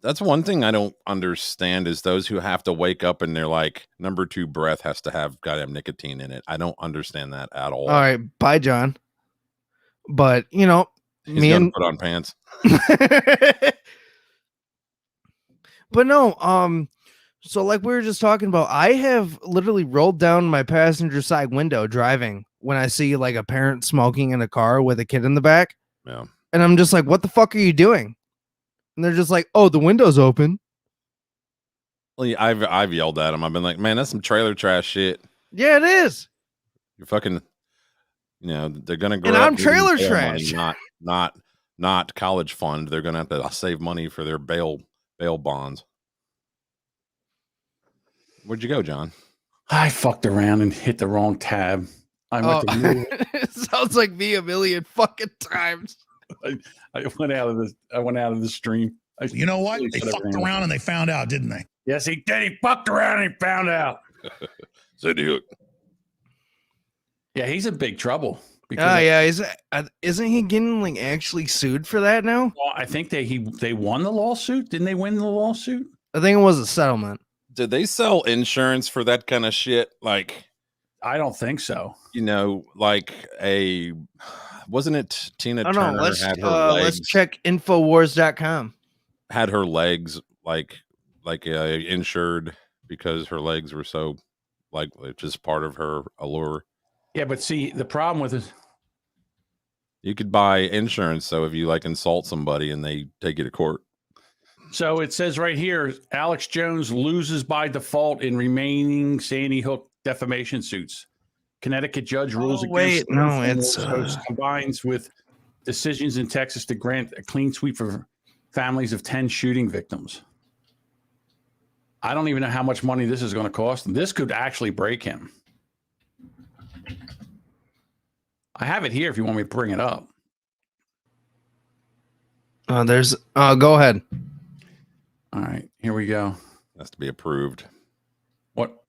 that's one thing I don't understand is those who have to wake up and they're like number 2 breath has to have goddamn nicotine in it. I don't understand that at all. All right, bye, John. But He's me gonna and put on pants. but no, so like we were just talking about, I have literally rolled down my passenger side window driving when I see like a parent smoking in a car with a kid in the back. Yeah. And I'm just like, what the fuck are you doing? And they're just like, oh, the window's open. Well, yeah, I've yelled at him. I've been like, man, that's some trailer trash shit. Yeah, it is. You're fucking, they're gonna grow And up I'm needing trailer bail trash. money, not college fund. They're gonna have to save money for their bail bonds. Where'd you go, John? I fucked around and hit the wrong tab. I went to move. It sounds like me a million fucking times. I went out of the stream. You know what? really They shut fucked everything around and they found out, didn't they? Yes, he did. He fucked around and he found out. So do it. Yeah, he's in big trouble. Oh yeah, isn't he getting like actually sued for that now? Well, I think they won the lawsuit. Didn't they win the lawsuit? I think it was a settlement. Did they sell insurance for that kind of shit? Like, I don't think so. Wasn't it Tina Oh Turner no, let's had her legs check Infowars.com. had her legs like insured because her legs were so like just part of her allure. Yeah, but see, the problem with it, You could buy insurance, so if you like insult somebody and they take you to court. so it says right here, Alex Jones loses by default in remaining Sandy Hook defamation suits. Connecticut judge rules against host combines with decisions in Texas to grant a clean sweep for families of 10 shooting victims. I don't even know how much money this is going to cost him. This could actually break him. I have it here if you want me to bring it up. Go ahead. All right, here we go. Has to be approved What?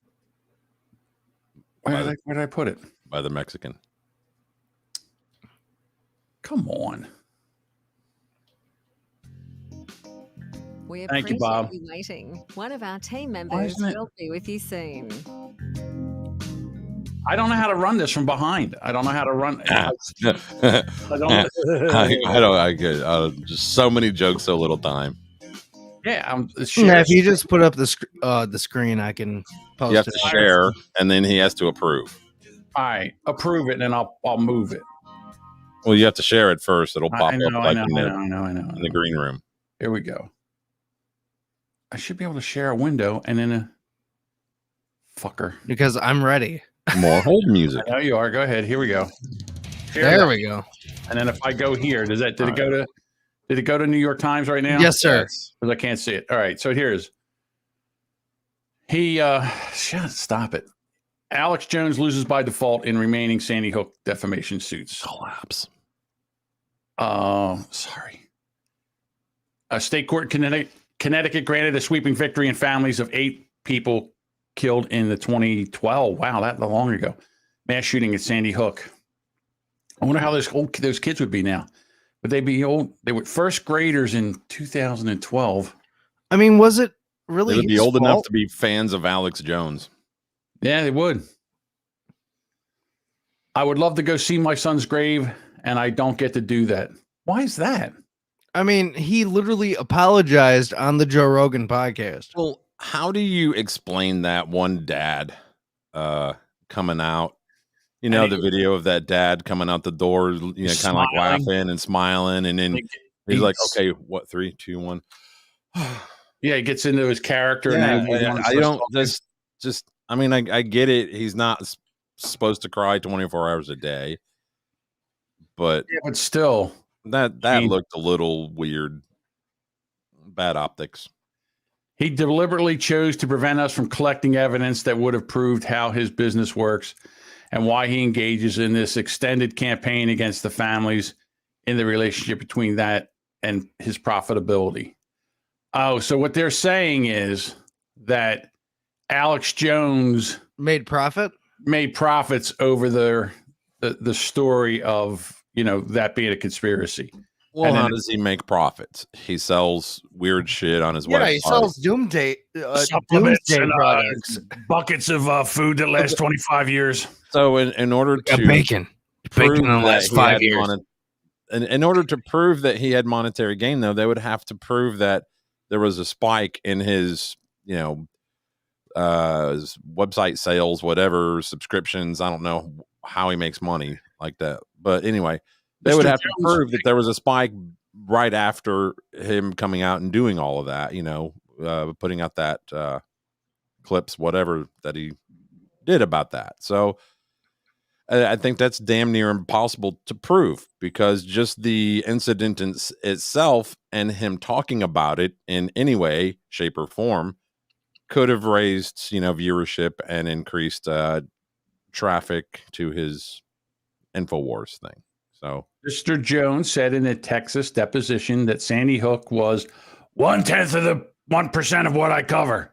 Where did I put it? by the Mexican. Come on. We Thank you, appreciate Bob. you waiting. One of our team Why members isn't it- will be with you soon. I don't know how to run this from behind. I don't know how to run. I don't. I get just so many jokes, so little time. Yeah, Yeah, if you just put up the screen, I can post You have it. to share, and then he has to approve. All right, approve it, and then I'll move it. Well, you have to share it first. It'll pop I know, up like I in know. the green room. Here we go. I should be able to share a window, and then a fucker. Because I'm ready. More hold music. I know you are. Go ahead. Here we go. There we go. And then if I go here, did it go to New York Times right now? Yes, sir. Because I can't see it. All right, so here's stop it. Alex Jones loses by default in remaining Sandy Hook defamation suits. Collapse. Sorry. A state court in Connecticut granted a sweeping victory in families of 8 people killed in the 2012. Wow, that long ago. Mass shooting at Sandy Hook. I wonder how those kids would be now. Would they be old? They were first graders in 2012. I mean, was it really? They would be his old enough fault? to be fans of Alex Jones. Yeah, they would. I would love to go see my son's grave, and I don't get to do that. Why is that? I mean, he literally apologized on the Joe Rogan podcast. Well, how do you explain that one dad coming out? You know, the video of that dad coming out the door, you know, kind of like laughing and smiling, and then he's like, "Okay, what? 3, 2, 1." Yeah, he gets into his character. Yeah, and then I don't just. I mean, I get it. He's not supposed to cry 24 hours a day, but still, that looked a little weird. Bad optics. He deliberately chose to prevent us from collecting evidence that would have proved how his business works and why he engages in this extended campaign against the families in the relationship between that and his profitability. Oh, so what they're saying is that Alex Jones made profits over the story of, you know, that being a conspiracy. Well, how does he make profits? He sells weird shit on his website. Yeah, he sells doomsday Supplements and products. buckets of food that last 25 years. So in order to bacon in the last 5 years. In order to prove that he had monetary gain, though, they would have to prove that there was a spike in his, you know, his website sales, whatever, subscriptions. I don't know how he makes money like that. But anyway, they would have to prove that there was a spike right after him coming out and doing all of that, you know, putting out that clips, whatever that he did about that. So I think that's damn near impossible to prove, because just the incident itself and him talking about it in any way, shape, or form could have raised, you know, viewership and increased traffic to his InfoWars thing. So Mr. Jones said in a Texas deposition that Sandy Hook was 1/10 of the 1% of what I cover,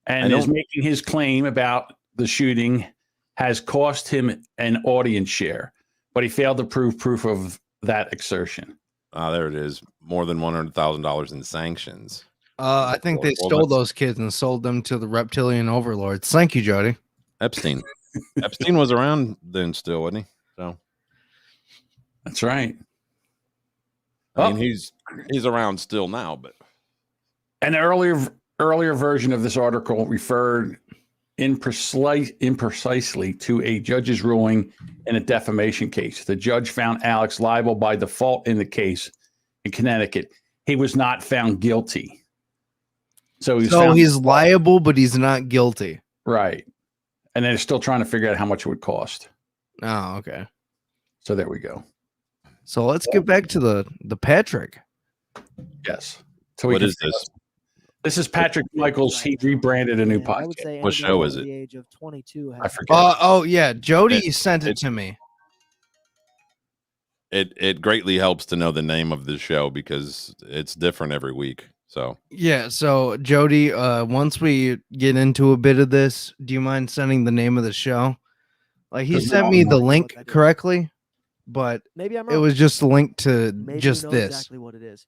and is making his claim about the shooting has cost him an audience share, but he failed to prove proof of that exertion. There it is. More than $100,000 in sanctions. I think they stole those kids and sold them to the reptilian overlords. Thank you, Jody. Epstein. Epstein was around then still, wasn't he? So that's right. I mean, he's around still now, but an earlier version of this article referred imprecisely to a judge's ruling in a defamation case. The judge found Alex liable by default in the case in Connecticut. He was not found guilty. So he's liable, but he's not guilty. Right. And they're still trying to figure out how much it would cost. Oh, okay. So there we go. So let's get back to the Patrick. Yes. So what is this? This is Patrick Michaels. He rebranded a new podcast. What show is it? The age of 22 I forget. Oh yeah, Jody sent it to me. It greatly helps to know the name of the show because it's different every week. So yeah, so Jody, once we get into a bit of this, do you mind sending the name of the show? Like he sent me the link correctly, but maybe I'm wrong. It was just a link to maybe just know this. Exactly what it is,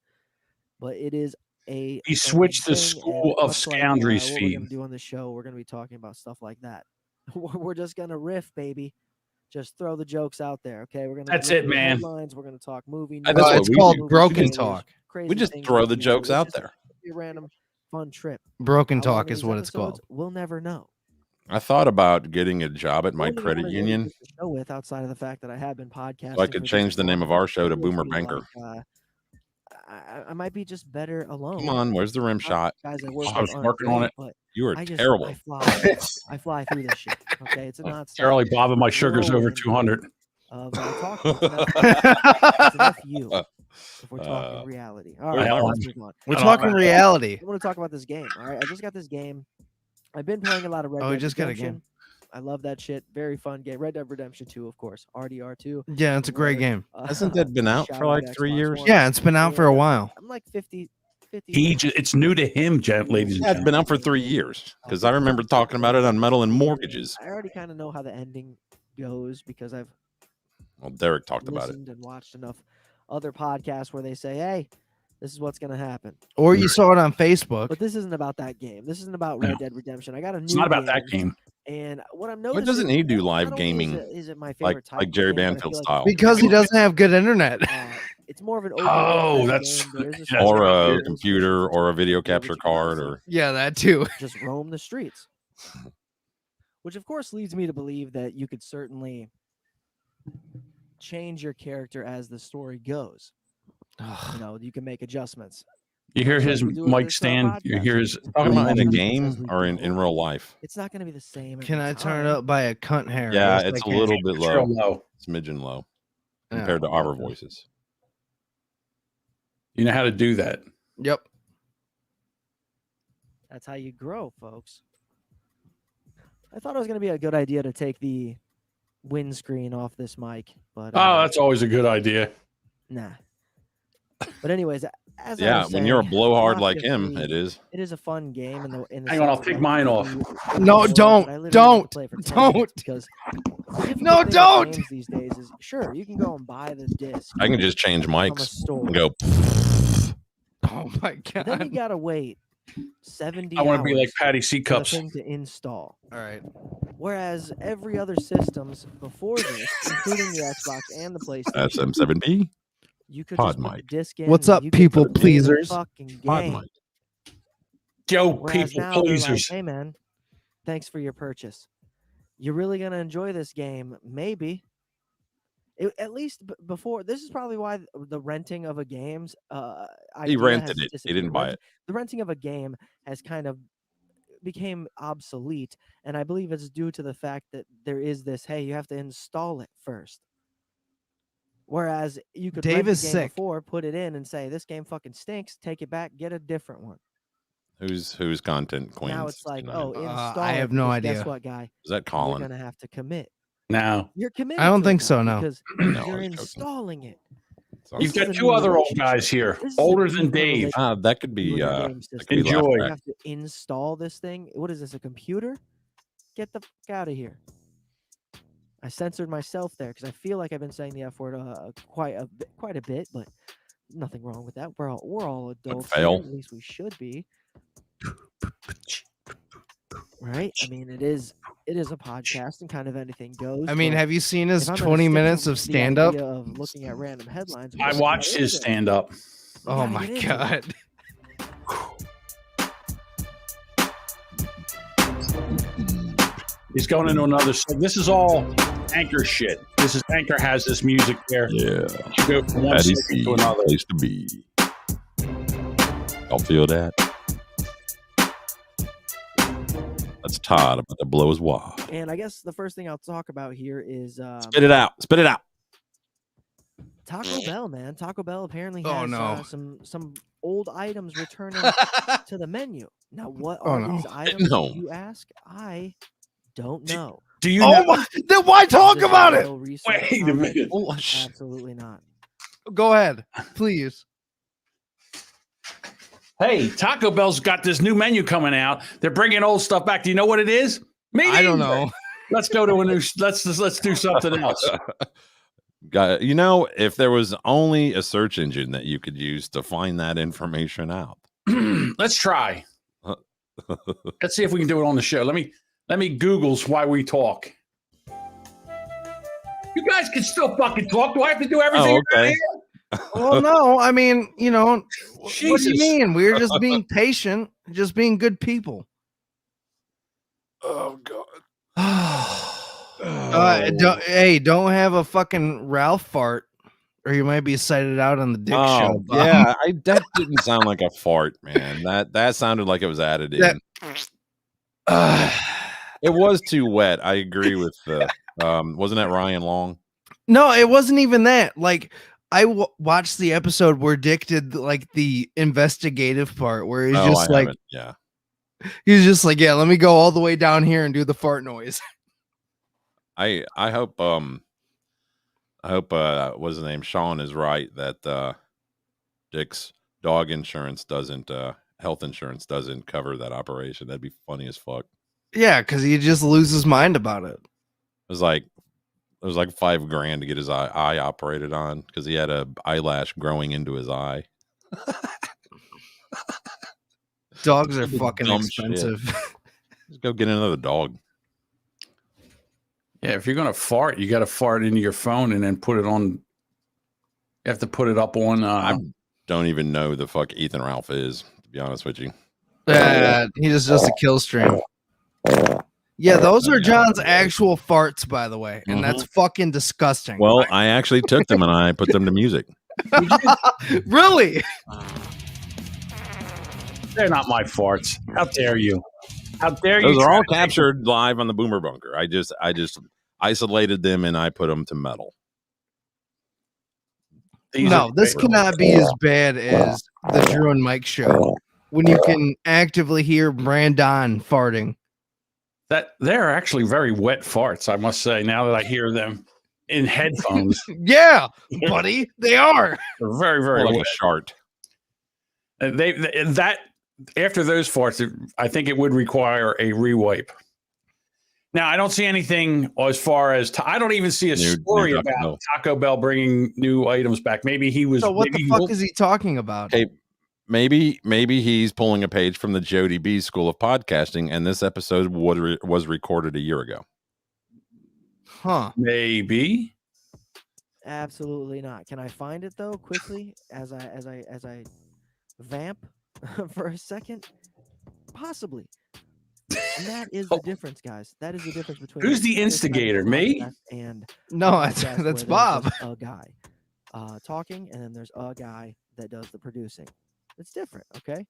but it is a. He switched the thing, School and of much like, Scoundrels what feed. we're gonna do on the show, we're gonna be talking about stuff like that. We're just gonna riff, baby. Just throw the jokes out there, okay? We're gonna. That's look it, at the man. Headlines. We're gonna talk movie. That's what It's we called do. Broken Talk. We just throw the jokes out there. A random fun trip. Broken How long Talk are is these what it's episodes? called. We'll never know. I thought about getting a job at my Only credit one I really union do the show with, outside of the fact that I have been podcasting. so I could change the name of our show to Boomer Banker. I might be just better alone. Come on, where's the rim shot? Guys, I work I was working on it. but You are I just, terrible. I fly through this shit. Okay, it's a nonstop. Charlie Bob and my sugar's over 200. of talking. It's enough you. If we're talking reality. All right, hell, let's move on. We're talking reality. I want to talk about this game. All right, I just got this game. I've been playing a lot of Red Oh, Dead we just got a Redemption. game. I love that shit. Very fun game. Red Dead Redemption 2, of course. RDR2. Yeah, it's a great game. Hasn't that been out Shout for out like 3 Xbox years? One. Yeah, it's been out for a while. I'm like 50. It's new to him, ladies and Yeah, it's been gentlemen. out for 3 years because I remember talking about it on Metal and Mortgages. I already kind of know how the ending goes because I've Well, Derek talked about it. listened and watched enough other podcasts where they say, "Hey, this is what's going to happen." Or you saw it on Facebook. But this isn't about that game. This isn't about Red Dead Redemption. I got a new It's not about that game. And what I'm Why noticing, doesn't he do not live only gaming is it my like favorite type of Jerry game, but I Banfield feel like style? Because he doesn't have good internet. it's more of an open Oh, world that's- game. There is a that's story, Or there a is computer or a video which capture you can card also or Yeah, that too. just roam the streets. Which of course leads me to believe that you could certainly change your character as the story goes. You know, you can make adjustments. You hear Much like his we do with mic this, stand? You podcast. hear his talking about in a As game or in go. real life? It's not going to be the same. Can every I turn it time. up by a cunt hair? Yeah, Yes, it's I a can. little bit real low. low. Smidgen low Yeah, compared to our okay. voices. You know how to do that. Yep. That's how you grow, folks. I thought it was going to be a good idea to take the windscreen off this mic, but Oh, that's always a good idea. nah. But anyways, as I Yeah, was when you're a saying, blowhard like Mafia him, 3, it is. It is a fun game. In the Hang on, I'll sense take that mine you off. do No, enjoy it, don't, but I literally don't, have to play it for 10 minutes don't. because the difficult No, thing with don't. games these days is sure you can go and buy the disc I can just change from a mics store, and go. Oh my but then you god. gotta wait 70 I want to be like hours Patty C. for the Cups. thing to install. All right. Whereas every other systems before this, including the Xbox and the PlayStation, SM7B you could Pod just put the mic. disc in. What's and up, you could people play the pleasers? fucking Pod game. mic. Yo, Whereas people now they're like, pleasers. hey man, thanks for your purchase. You're really gonna enjoy this game, maybe. At least before, this is probably why the renting of a game's He idea rented has it. He didn't disappeared. buy it. The renting of a game has kind of became obsolete, and I believe it's due to the fact that there is this, hey, you have to install it first. Whereas you could Dave rent is the game sick. before, put it in, and say this game fucking stinks. Take it back, get a different one. Who's content queen? Now it's like, 69? oh, install I it, have no because idea. Guess what, guy? Is that You're Colin? gonna have to commit. Now, You're committed. I don't to it think now so, no. because No, I you're was joking. installing it. So- you've This is got a two new other old relationship. guys here, This is a older than deeper Dave. relationship that could with be the that game system. could be Enjoy. laughed You at. have to install this thing. What is this? A computer? Get the fuck out of here. I censored myself there because I feel like I've been saying the F word quite a bit, but nothing wrong with that. We're all adults. Here, fail. at least we should be. Right? I mean, it is a podcast and kind of anything goes. I mean, but have you seen his if I'm gonna 20 stick to minutes of the stand up? idea of looking at random headlines, I we'll watched get his into it. stand up. We Oh gotta my get into it. god. He's going into another. This is all Anchor shit. This is Anchor has this music there. Yeah, You go from one Patty second C, to another. place to be. Y'all feel that? That's Todd about to blow his wad. And I guess the first thing I'll talk about here is Spit it out. Spit it out. Taco Bell, man. Taco Bell apparently Oh, has no. some old items returning to the menu. Now, what Oh, are no. these items? No. You ask. I don't know. Do you Oh know? my! Then why talk Is this about it? real research Wait a topic? minute. Oh, sh- Absolutely not. Go ahead, please. Hey, Taco Bell's got this new menu coming out. They're bringing old stuff back. Do you know what it is? Me I don't neither. know. Let's go to a new. Let's do something else. You know, if there was only a search engine that you could use to find that information out. Let's try. Let's see if we can do it on the show. Let me Google's why we talk. You guys can still fucking talk. Do I have to do everything? Oh, okay. Well, no, I mean, you know, what do Jesus. you mean? We're just being patient, just being good people. Oh God. Don't have a fucking Ralph fart, or you might be cited out on the dick show. Yeah, that didn't sound like a fart, man. That sounded like it was added in. That- It was too wet. I agree with the. Wasn't that Ryan Long? No, it wasn't even that. Like, I watched the episode where Dick did like the investigative part, where he's Oh, just I like, haven't. Yeah. he's just like, yeah, let me go all the way down here and do the fart noise. I hope what's his name? Sean is right that Dick's dog insurance doesn't health insurance doesn't cover that operation. That'd be funny as fuck. Yeah, because he just loses his mind about it. It was like $5,000 to get his eye operated on because he had a eyelash growing into his eye. Dogs are Stupid, fucking dumb shit. expensive. Just go get another dog. Yeah, if you're gonna fart, you got to fart into your phone and then put it on. You have to put it up on. I don't even know who the fuck Ethan Ralph is, to be honest with you. He's just a kill stream. Yeah, those are John's actual farts, by the way, and that's fucking disgusting. Well, I actually took them and I put them to music. Really? They're not my farts. How dare you? How dare you? Those are try all to take- captured live on the Boomer Bunker. I just isolated them and I put them to metal. These No, are- this cannot be as bad as the Drew and Mike show when you can actively hear Brandon farting. That they're actually very wet farts, I must say. Now that I hear them in headphones, Yeah, buddy, they are. they're very, very Like wet. a shart. That after those farts, I think it would require a rewipe. Now, I don't see anything as far as I don't even see a New story Taco about Bell. Taco Bell bringing new items back. Maybe he was. So what maybe the fuck is he talking about? Hey, maybe he's pulling a page from the Jody B School of Podcasting, and this episode was recorded a year ago. Huh? Maybe. Absolutely not. Can I find it though quickly as I vamp for a second? Possibly. And that is the difference, guys. That is the difference between Who's the this type of instigator? Me? podcast and No, podcast that's where there's Bob. just a guy talking, and then there's a guy that does the producing. It's different, okay?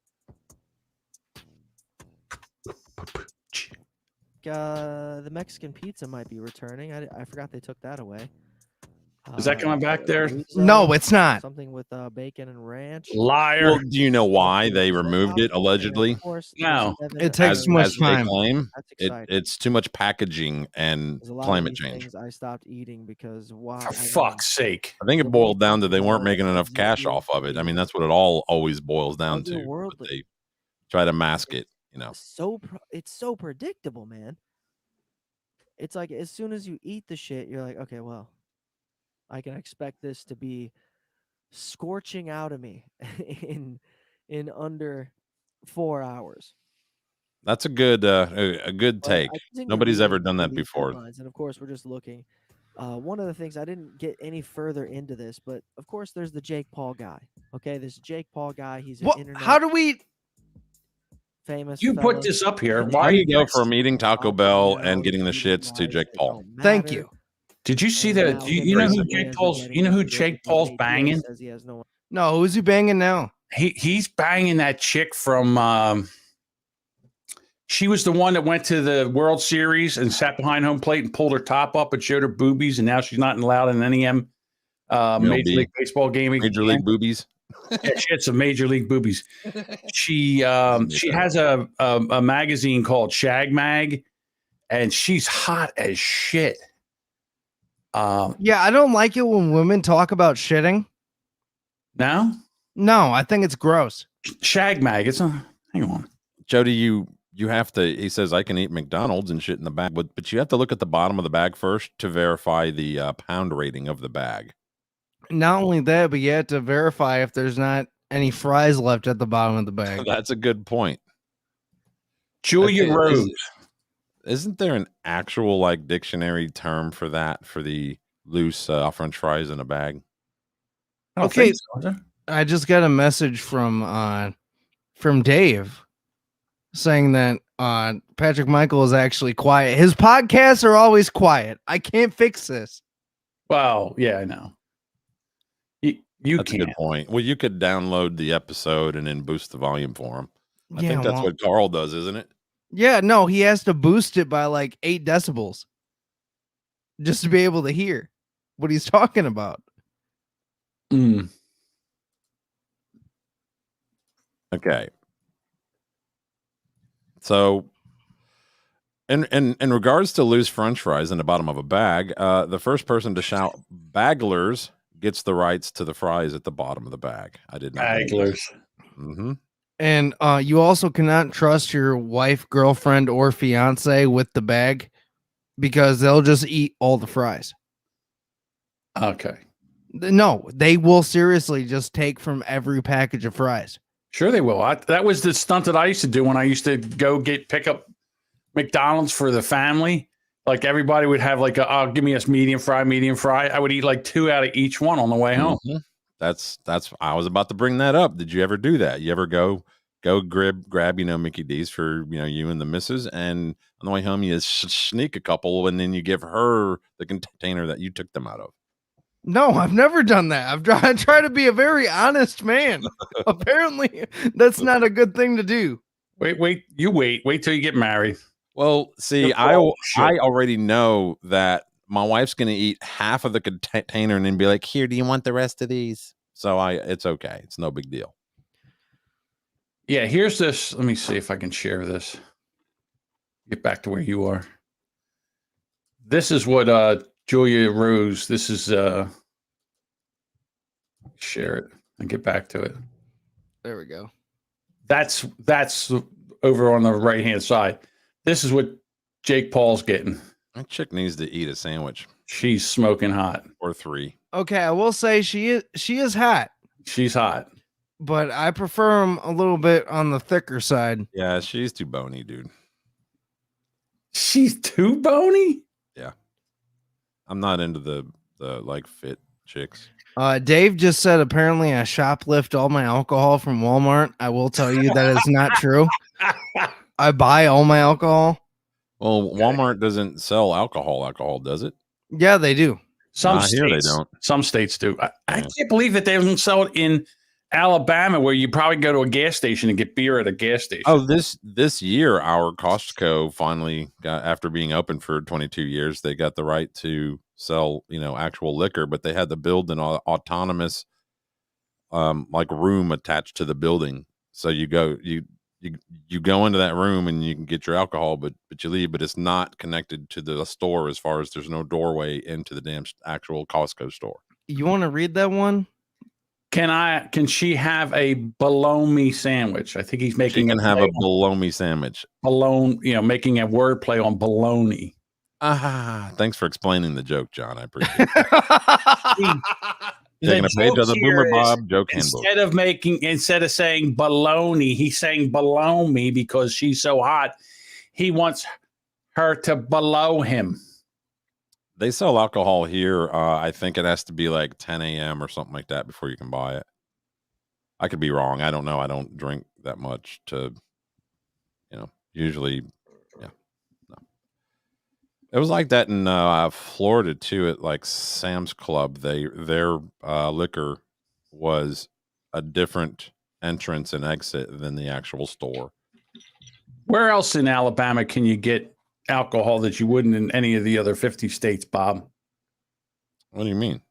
The Mexican pizza might be returning. I forgot they took that away. Is that coming back there? No, it's not. Something with bacon and ranch. Liar. Well, do you know why they removed it? Allegedly, No. It takes too much they time. claim, That's exciting. it's too much packaging and There's a lot climate of these change. things I stopped eating because why? For fuck's sake. I think it boiled down to they weren't making enough cash off of it. I mean, that's what it all always boils down to. But Otherworldly. they try to mask it, you know. It's so predictable, man. It's like as soon as you eat the shit, you're like, okay, well, I can expect this to be scorching out of me in under 4 hours. That's a good But take. I continue Nobody's ever reading done that these before. headlines, and of course, we're just looking. One of the things I didn't get any further into this, but of course, there's the Jake Paul guy. Okay, this Jake Paul guy. He's an What? internet How do we? famous. You fella. put this up here. Why Why How are do you you go guys- from eating Taco Bell and getting the shits to Jake Paul? Thank you. Did you see And that? now You know him who and Jake Liz are Paul's? getting You know who into it Jake because Paul's AJ banging? says he has no- No, who's he banging now? He's banging that chick from. She was the one that went to the World Series and sat behind home plate and pulled her top up and showed her boobies, and now she's not allowed in any Major MLB. League Baseball game. Major League boobies. Yeah, she had some Major League boobies. She has a magazine called Shag Mag, and she's hot as shit. Yeah, I don't like it when women talk about shitting. Now No, I think it's gross. Shag Mag. It's a hang on. Jody, you have to. He says I can eat McDonald's and shit in the bag, but you have to look at the bottom of the bag first to verify the pound rating of the bag. Not only that, but you have to verify if there's not any fries left at the bottom of the bag. That's a good point. Julia Okay, Rose. Isn't there an actual like dictionary term for that, for the loose French fries in a bag? I don't Okay. think so, is there? I just got a message from Dave saying that Patrick Michael is actually quiet. His podcasts are always quiet. I can't fix this. Well, yeah, I know. You That's a can't. good point. Well, you could download the episode and then boost the volume for him. I Yeah, think that's well- what Carl does, isn't it? Yeah, no, he has to boost it by like 8 decibels just to be able to hear. what he's talking about. Mm. Okay. So, in regards to loose French fries in the bottom of a bag, the first person to shout "Baglers" gets the rights to the fries at the bottom of the bag. I did not. Baglers. Mm-hmm. And you also cannot trust your wife, girlfriend, or fiance with the bag because they'll just eat all the fries. Okay. No, they will seriously just take from every package of fries. Sure they will. That was the stunt that I used to do when I used to go pick up McDonald's for the family. Like everybody would have like give me a medium fry. I would eat like 2 out of each one on the way home. Mm-hmm. That's I was about to bring that up. Did you ever do that? You ever go grab Mickey D's for you and the missus, and on the way home you sneak a couple, and then you give her the container that you took them out of? No, I've never done that. I try to be a very honest man. Apparently, that's not a good thing to do. Wait till you get married. Well, see, I already know that my wife's going to eat half of the container and then be like, "Here, do you want the rest of these?" So it's okay. It's no big deal. Yeah, here's this. Let me see if I can share this. Get back to where you are. This is what Julia Rose. This is share it and get back to it. There we go. That's over on the right hand side. This is what Jake Paul's getting. That chick needs to eat a sandwich. She's smoking hot. Or 3. Okay, I will say she is hot. She's hot. But I prefer them a little bit on the thicker side. Yeah, she's too bony, dude. She's too bony? Yeah. I'm not into the like fit chicks. Dave just said apparently I shoplift all my alcohol from Walmart. I will tell you that is not true. I buy all my alcohol. Well, Walmart doesn't sell alcohol, does it? Yeah, they do. Some states, here they don't. Some states do. I can't believe that they don't sell it in Alabama, where you probably go to a gas station and get beer at a gas station. Oh, this year, our Costco finally got, after being open for 22 years, they got the right to sell, actual liquor, but they had to build an autonomous, like room attached to the building. So you go into that room and you can get your alcohol, but you leave, but it's not connected to the store as far as there's no doorway into the damn actual Costco store. You want to read that one? Can she have a bologna sandwich? I think he's making. She can have a bologna sandwich. Bologna, making a word play on bologna. Thanks for explaining the joke, John. I appreciate it. Taking a page of the Boomer Bob joke handbook. Instead of saying bologna, he's saying below me because she's so hot. He wants her to below him. They sell alcohol here. I think it has to be like 10 a.m. or something like that before you can buy it. I could be wrong. I don't know. I don't drink that much to, usually, yeah. No. It was like that in Florida too. At like Sam's Club, their liquor was a different entrance and exit than the actual store. Where else in Alabama can you get alcohol that you wouldn't in any of the other 50 states, Bob? What do you mean?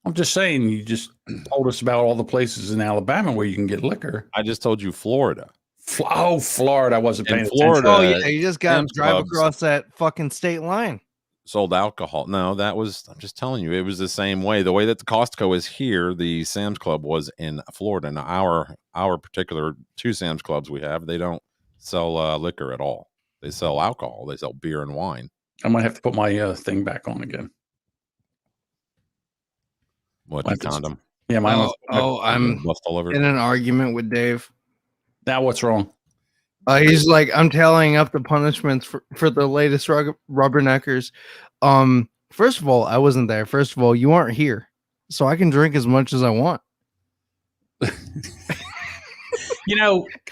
I'm just saying, you just told us about all the places in Alabama where you can get liquor. I just told you Florida. Florida. I wasn't paying Florida, attention. Oh, yeah. You just got to drive across that fucking state line. Sold alcohol. No, I'm just telling you, it was the same way. The way that the Costco is here, the Sam's Club was in Florida. Now, our particular 2 Sam's Clubs we have, they don't sell liquor at all. They sell alcohol. They sell beer and wine. I might have to put my thing back on again. What, the condom? Yeah, mine. I'm all over in an argument with Dave. Now what's wrong? He's like, I'm tallying up the punishments for the latest rubberneckers. First of all, I wasn't there. First of all, you aren't here, so I can drink as much as I want.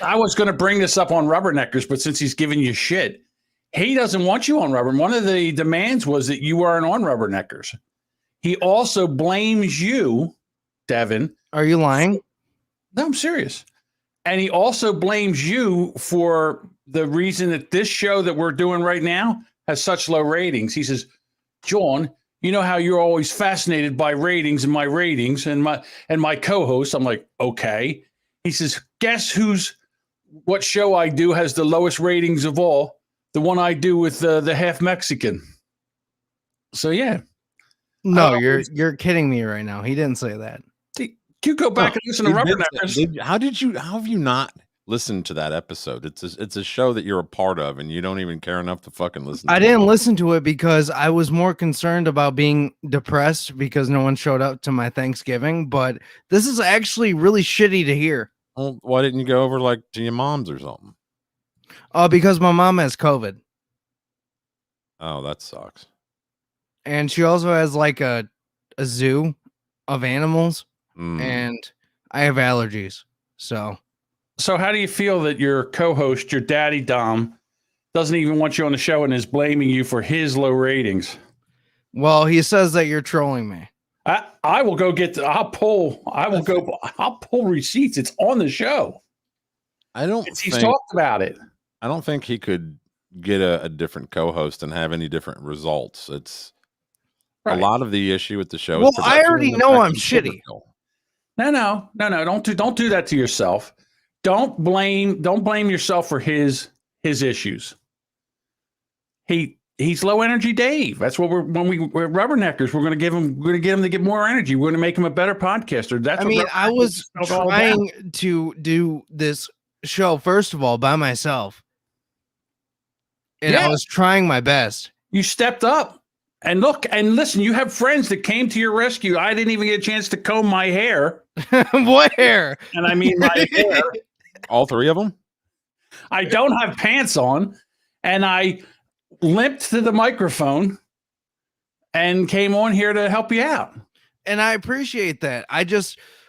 I was going to bring this up on Rubberneckers, but since he's giving you shit, he doesn't want you on Rubber. One of the demands was that you weren't on Rubberneckers. He also blames you, Devin. Are you lying? No, I'm serious. And he also blames you for the reason that this show that we're doing right now has such low ratings. He says, John, you know how you're always fascinated by ratings and my co-host. I'm like, okay. He says, guess what show I do has the lowest ratings of all? The one I do with the half Mexican. So yeah. No, you're kidding me right now. He didn't say that. You go back and listen to Rubberneckers. How have you not listened to that episode? It's a show that you're a part of, and you don't even care enough to fucking listen. I didn't listen to it because I was more concerned about being depressed because no one showed up to my Thanksgiving. But this is actually really shitty to hear. Well, why didn't you go over like to your mom's or something? Because my mom has COVID. Oh, that sucks. And she also has like a zoo of animals, and I have allergies. So how do you feel that your co-host, your daddy Dom, doesn't even want you on the show and is blaming you for his low ratings? Well, he says that you're trolling me. I will go get. I'll pull receipts. It's on the show. He's talked about it. I don't think he could get a different co-host and have any different results. It's a lot of the issue with the show. Well, I already know I'm shitty. No. Don't do that to yourself. Don't blame yourself for his issues. He's low energy Dave. That's what we're Rubberneckers. We're going to get him to get more energy. We're going to make him a better podcaster. I was trying to do this show first of all by myself. And I was trying my best. You stepped up. And look, and listen, you have friends that came to your rescue. I didn't even get a chance to comb my hair. What hair? And I mean my hair. All three of them? I don't have pants on. And I limped to the microphone and came on here to help you out. And I appreciate that.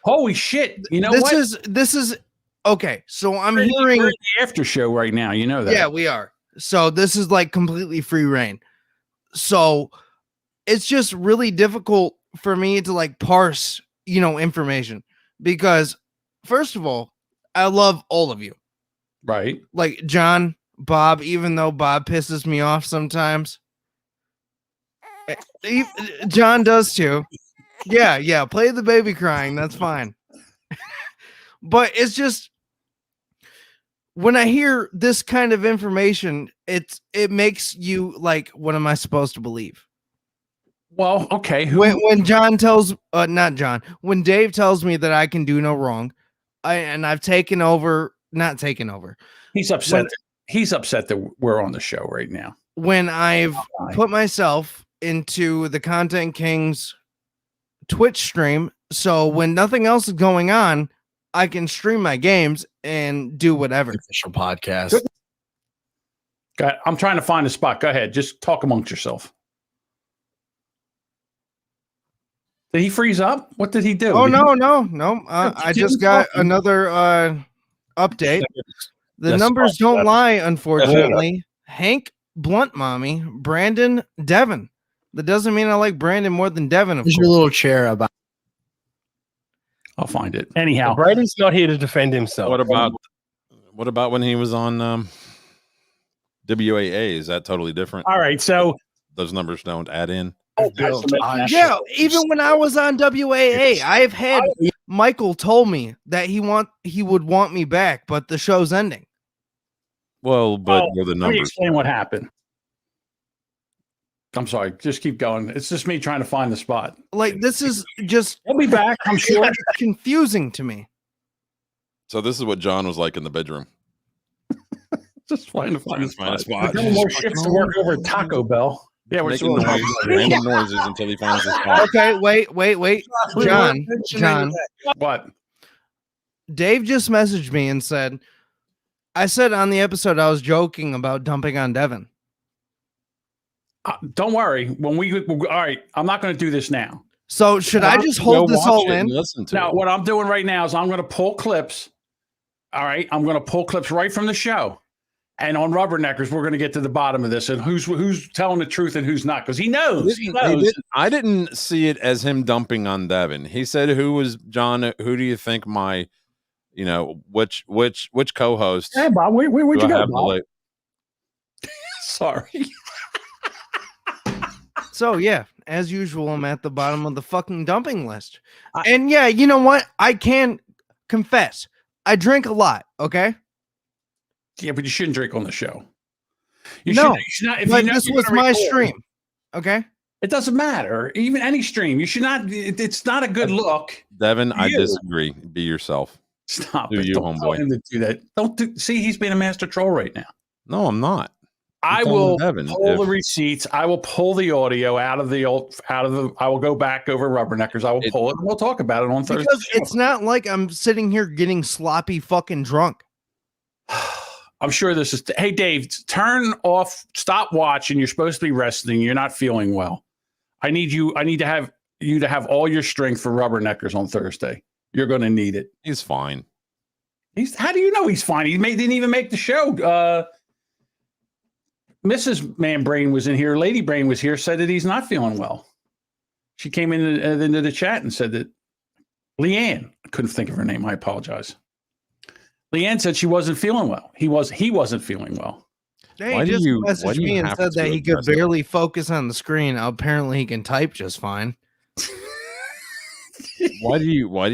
Holy shit. You know what? This is okay. So I'm hearing we're in the after show right now. You know that. Yeah, we are. So this is like completely free reign. So it's just really difficult for me to like parse, information because first of all, I love all of you. Right. Like John, Bob, even though Bob pisses me off sometimes. John does too. Yeah. Play the baby crying. That's fine. But it's just when I hear this kind of information, it makes you like, what am I supposed to believe? Well, okay. When John tells, not John, when Dave tells me that I can do no wrong, I've taken over, not taken over. He's upset. He's upset that we're on the show right now. When I've put myself into the Content Kings Twitch stream, so when nothing else is going on, I can stream my games and do whatever. Official podcast. I'm trying to find a spot. Go ahead. Just talk amongst yourself. Did he freeze up? What did he do? Oh, no. I just got another update. The numbers don't lie, unfortunately. Hank, Blunt Mommy, Brandon, Devan. That doesn't mean I like Brandon more than Devan. There's your little chair about. I'll find it. Anyhow, Brandon's not here to defend himself. What about when he was on WAA? Is that totally different? All right, so those numbers don't add in. Yeah, even when I was on WAA, I've had Michael told me that he would want me back, but the show's ending. Well, but the numbers. Let me explain what happened. I'm sorry. Just keep going. It's just me trying to find the spot. Like this is just. We'll be back. I'm sure. It's confusing to me. So this is what John was like in the bedroom. Just trying to find a spot. More shifts to work over at Taco Bell. Yeah, we're making random noises until he finds his spot. Okay, wait, John. What? Dave just messaged me and said, I said on the episode I was joking about dumping on Devan. Don't worry. All right, I'm not going to do this now. So should I just hold this all in? Now, what I'm doing right now is I'm going to pull clips. All right, I'm going to pull clips right from the show. And on Rubberneckers, we're going to get to the bottom of this and who's telling the truth and who's not, because he knows. I didn't see it as him dumping on Devan. He said, "Who was John? Who do you think my, which co-host?" Hey, Bob, where'd you go, Bob? Sorry. So yeah, as usual, I'm at the bottom of the fucking dumping list. I- And yeah, you know what? I can confess, I drink a lot. Okay, Yeah, but you shouldn't drink on the show. You no, should not. If but you know this you're was gonna my record, stream. Okay, it doesn't matter. Even any stream, you should not. It's not a good look. Devin, I You. disagree. Be yourself. Stop Do it! you, Don't tell homeboy. him to do that. Don't do. See, he's being a master troll right now. No, I'm not. I'm I telling will Devin, pull the if- receipts. I will pull the audio out of the. I will go back over Rubberneckers. I will pull it, and we'll talk about it on Thursday. because it's not like I'm sitting here getting sloppy fucking drunk. I'm sure this is. Hey, Dave, turn off. Stop watching. You're supposed to be resting. You're not feeling well. I need you. I need to have you to have all your strength for Rubberneckers on Thursday. You're going to need it. he's fine. He's. How do you know he's fine? Didn't even make the show. Mrs. Man Brain was in here. Lady Brain was here. Said that he's not feeling well. She came into the chat and said that Leanne. I couldn't think of her name. I apologize. Leanne said she wasn't feeling well. He wasn't feeling well. Hey, Why he do just you- why messaged do you me and have said to that he could address it? barely focus on the screen. Apparently, he can type just fine. Why do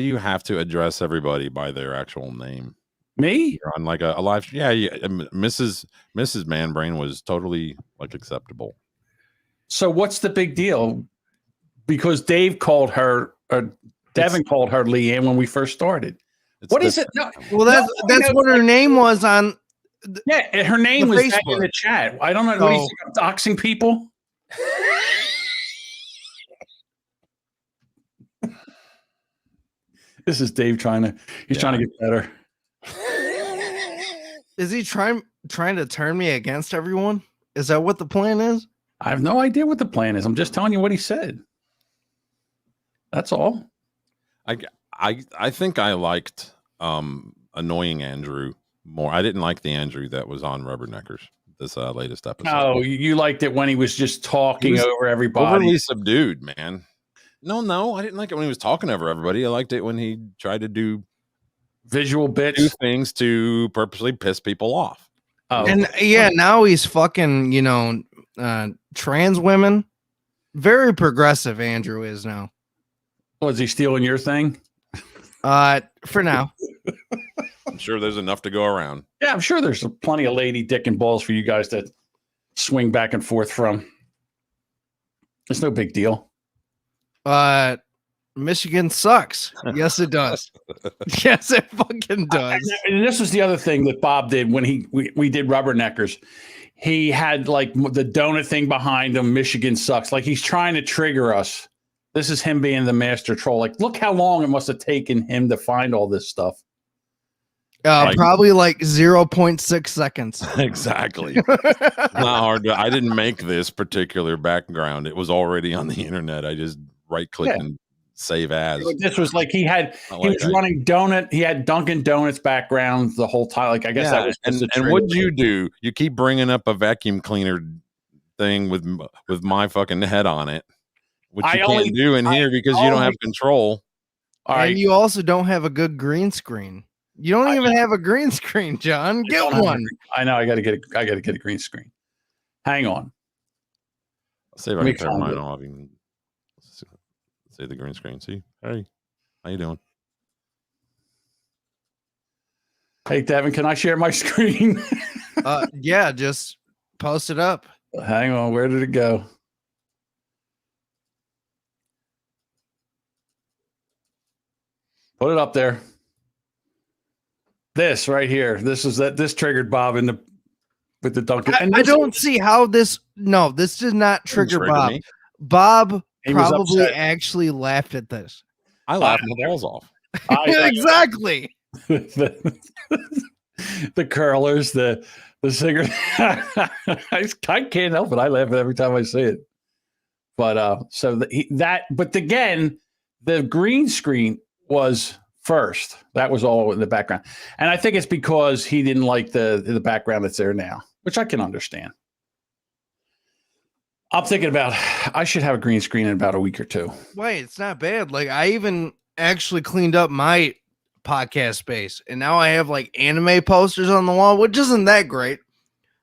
you have to address everybody by their actual name? Me? You're on like a live. Yeah, Mrs. Manbrain was totally like acceptable. So what's the big deal? Because Dave called her, Devin called her Leanne when we first started. It's What is it? No, Well, that's what her name was on. yeah, her name The was back Facebook. in the chat. I don't know. What do you So- think? I'm doxing people? This is Dave trying to get better. Is he trying to turn me against everyone? Is that what the plan is? I have no idea what the plan is. I'm just telling you what he said. That's all. I think I liked annoying Andrew more. I didn't like the Andrew that was on Rubberneckers this latest episode. Oh, you liked it when he was just talking was over everybody. Overly subdued, man. No, I didn't like it when he was talking over everybody. I liked it when he tried to do Visual bits. things to purposely piss people off. Oh, And yeah, now he's fucking, trans women. Very progressive Andrew is now. was he stealing your thing? For now. I'm sure there's enough to go around. Yeah, I'm sure there's plenty of lady dick and balls for you guys to swing back and forth from. It's no big deal. Michigan sucks. Yes, it does. Yes, it fucking does. And this was the other thing that Bob did when we did Rubberneckers. He had like the donut thing behind him. Michigan sucks. Like he's trying to trigger us. This is him being the master troll. Like, look how long it must have taken him to find all this stuff. Probably like 0.6 seconds. Exactly. Not hard to, I didn't make this particular background. It was already on the internet. I just right click and save as. This was like he was running donut. He had Dunkin' Donuts background the whole time. Like I guess that was and what'd you do? You keep bringing up a vacuum cleaner thing with my fucking head on it, which you can't do in here because you don't have control. All right. And you also don't have a good green screen. You don't even have a green screen, John. Get one. I know. I got to get a green screen. Hang on. I'll see if I can turn mine off. You can see the green screen. See, hey, how you doing? Hey, Devin, can I share my screen? Yeah, just post it up. Hang on. Where did it go? Put it up there. This right here. This triggered Bob with the Dunkin'. I don't see how this. No, this did not trigger Bob. Me. Bob He was probably upset. actually laughed at this. I laughed my balls off. Exactly. The curlers, the singer. I can't help it. I laugh every time I see it. But but again, the green screen was first. That was all in the background, and I think it's because he didn't like the background that's there now, which I can understand. I'm thinking about I should have a green screen in about a week or two. Wait, it's not bad. Like I even actually cleaned up my podcast space, and now I have like anime posters on the wall, which isn't that great.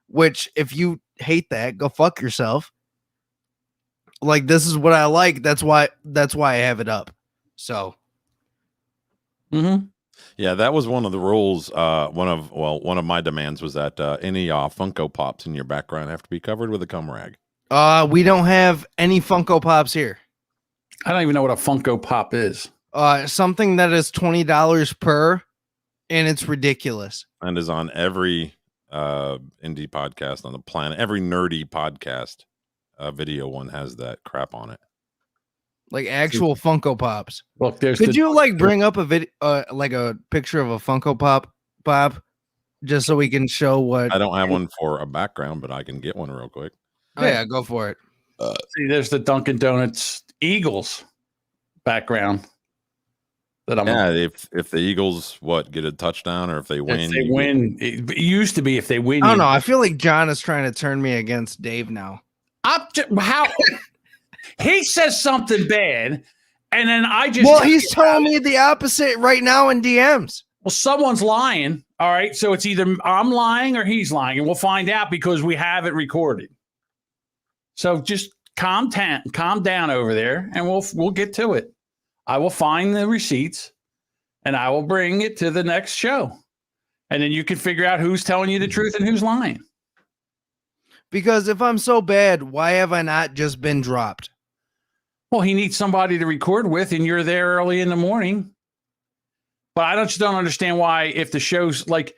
Which, if you hate that, go fuck yourself. like this is what I like. That's why I have it up. So Mm-hmm. Yeah, that was one of the rules. One of my demands was that any Funko Pops in your background have to be covered with a cum rag. we don't have any Funko Pops here. I don't even know what a Funko Pop is. Something that is $20 per, and it's ridiculous. And is on every indie podcast on the planet. Every nerdy podcast video one has that crap on it. Like actual Funko Pops. Look, there's. Could you like bring up a video, like a picture of a Funko Pop, just so we can show what? I don't have one for a background, but I can get one real quick. Oh yeah, go for it. See, there's the Dunkin' Donuts Eagles background. That I'm. Yeah, if the Eagles get a touchdown, or if they win, If they win, it used to be if they win. I don't know. I feel like John is trying to turn me against Dave now. How he says something bad, and then I just. Well, he's telling me the opposite right now in DMs. Well, someone's lying. All right, so it's either I'm lying or he's lying, and we'll find out because we have it recorded. So just calm down over there, and we'll get to it. I will find the receipts, and I will bring it to the next show, and then you can figure out who's telling you the truth and who's lying. Because if I'm so bad, why have I not just been dropped? Well, he needs somebody to record with, and you're there early in the morning. But I just don't understand why, if the show's like,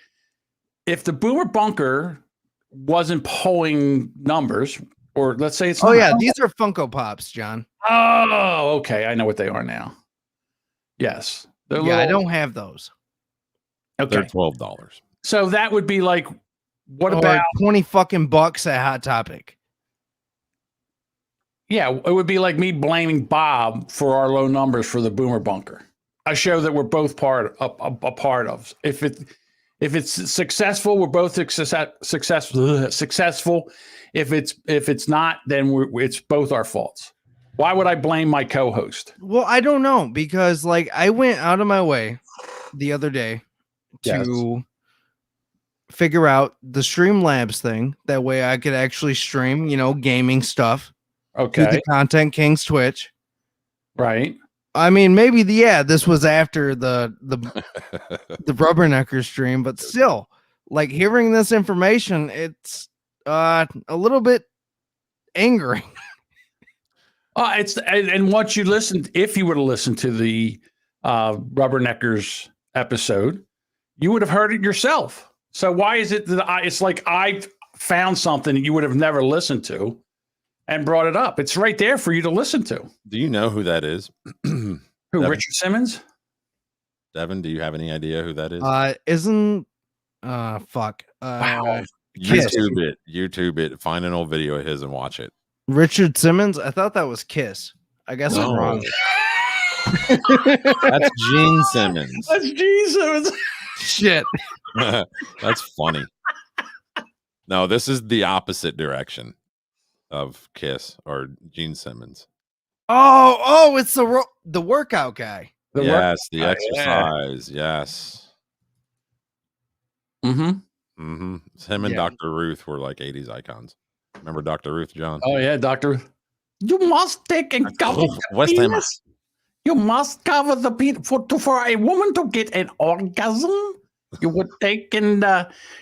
if the Boomer Bunker wasn't pulling numbers, or let's say it's Oh not. yeah, these are Funko Pops, John. Oh, okay. I know what they are now. Yes. I don't have those. Okay. They're $12. So that would be like, what Or about 20 fucking bucks at Hot Topic? Yeah, it would be like me blaming Bob for our low numbers for the Boomer Bunker, a show that we're both a part of. If it's successful, we're both successful. If it's not, then it's both our faults. Why would I blame my co-host? Well, I don't know, because like I went out of my way the other day to figure out the Streamlabs thing. That way I could actually stream, gaming stuff. Okay. To the Content King's Twitch. Right. I mean, maybe this was after the Rubbernecker stream, but still, like hearing this information, it's a little bit angering. And once you listened, if you would have listened to the Rubberneckers episode, you would have heard it yourself. So why is it that it's like I found something that you would have never listened to and brought it up? It's right there for you to listen to. Do you know who that is? Who, Devin? Richard Simmons? Devin, do you have any idea who that is? Fuck. YouTube it. Find an old video of his and watch it. Richard Simmons? I thought that was Kiss. I guess I'm wrong. That's Gene Simmons. That's Gene Simmons. Shit. That's funny. No, this is the opposite direction of Kiss or Gene Simmons. Oh, it's the workout guy. The exercise. Yeah. Yes. Mm-hmm. It's him and Dr. Ruth were like 80s icons. Remember Dr. Ruth, John? Oh yeah, Dr. You must take and cover West the Ham. penis. You must cover the penis for a woman to get an orgasm. You would take and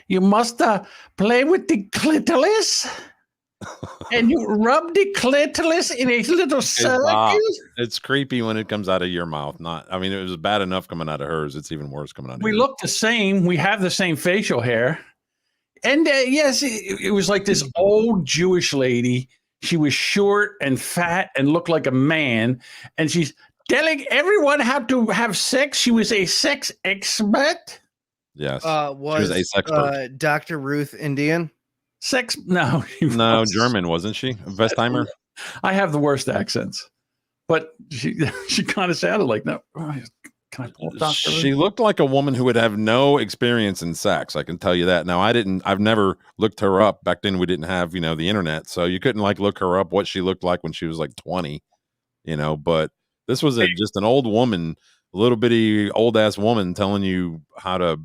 you must play with the clitoris, and you rub the clitoris in a little circle. It's creepy when it comes out of your mouth. It was bad enough coming out of hers. It's even worse coming out of We yours. look the same. We have the same facial hair. And yes, it was like this old Jewish lady. She was short and fat and looked like a man. And she's telling everyone how to have sex. She was a sex expert. Yes. Was a sex expert. Dr. Ruth Indian? Sex? No. No, German, wasn't she? Vestheimer? I have the worst accents. But she kind of sounded like, no. Can I pull up Dr. She looked like a woman who would have no experience in sex. I can tell you that. Now, I've never looked her up. Back then we didn't have, the internet. So you couldn't look her up what she looked like when she was 20, but this was just an old woman, a little bitty old ass woman telling you how to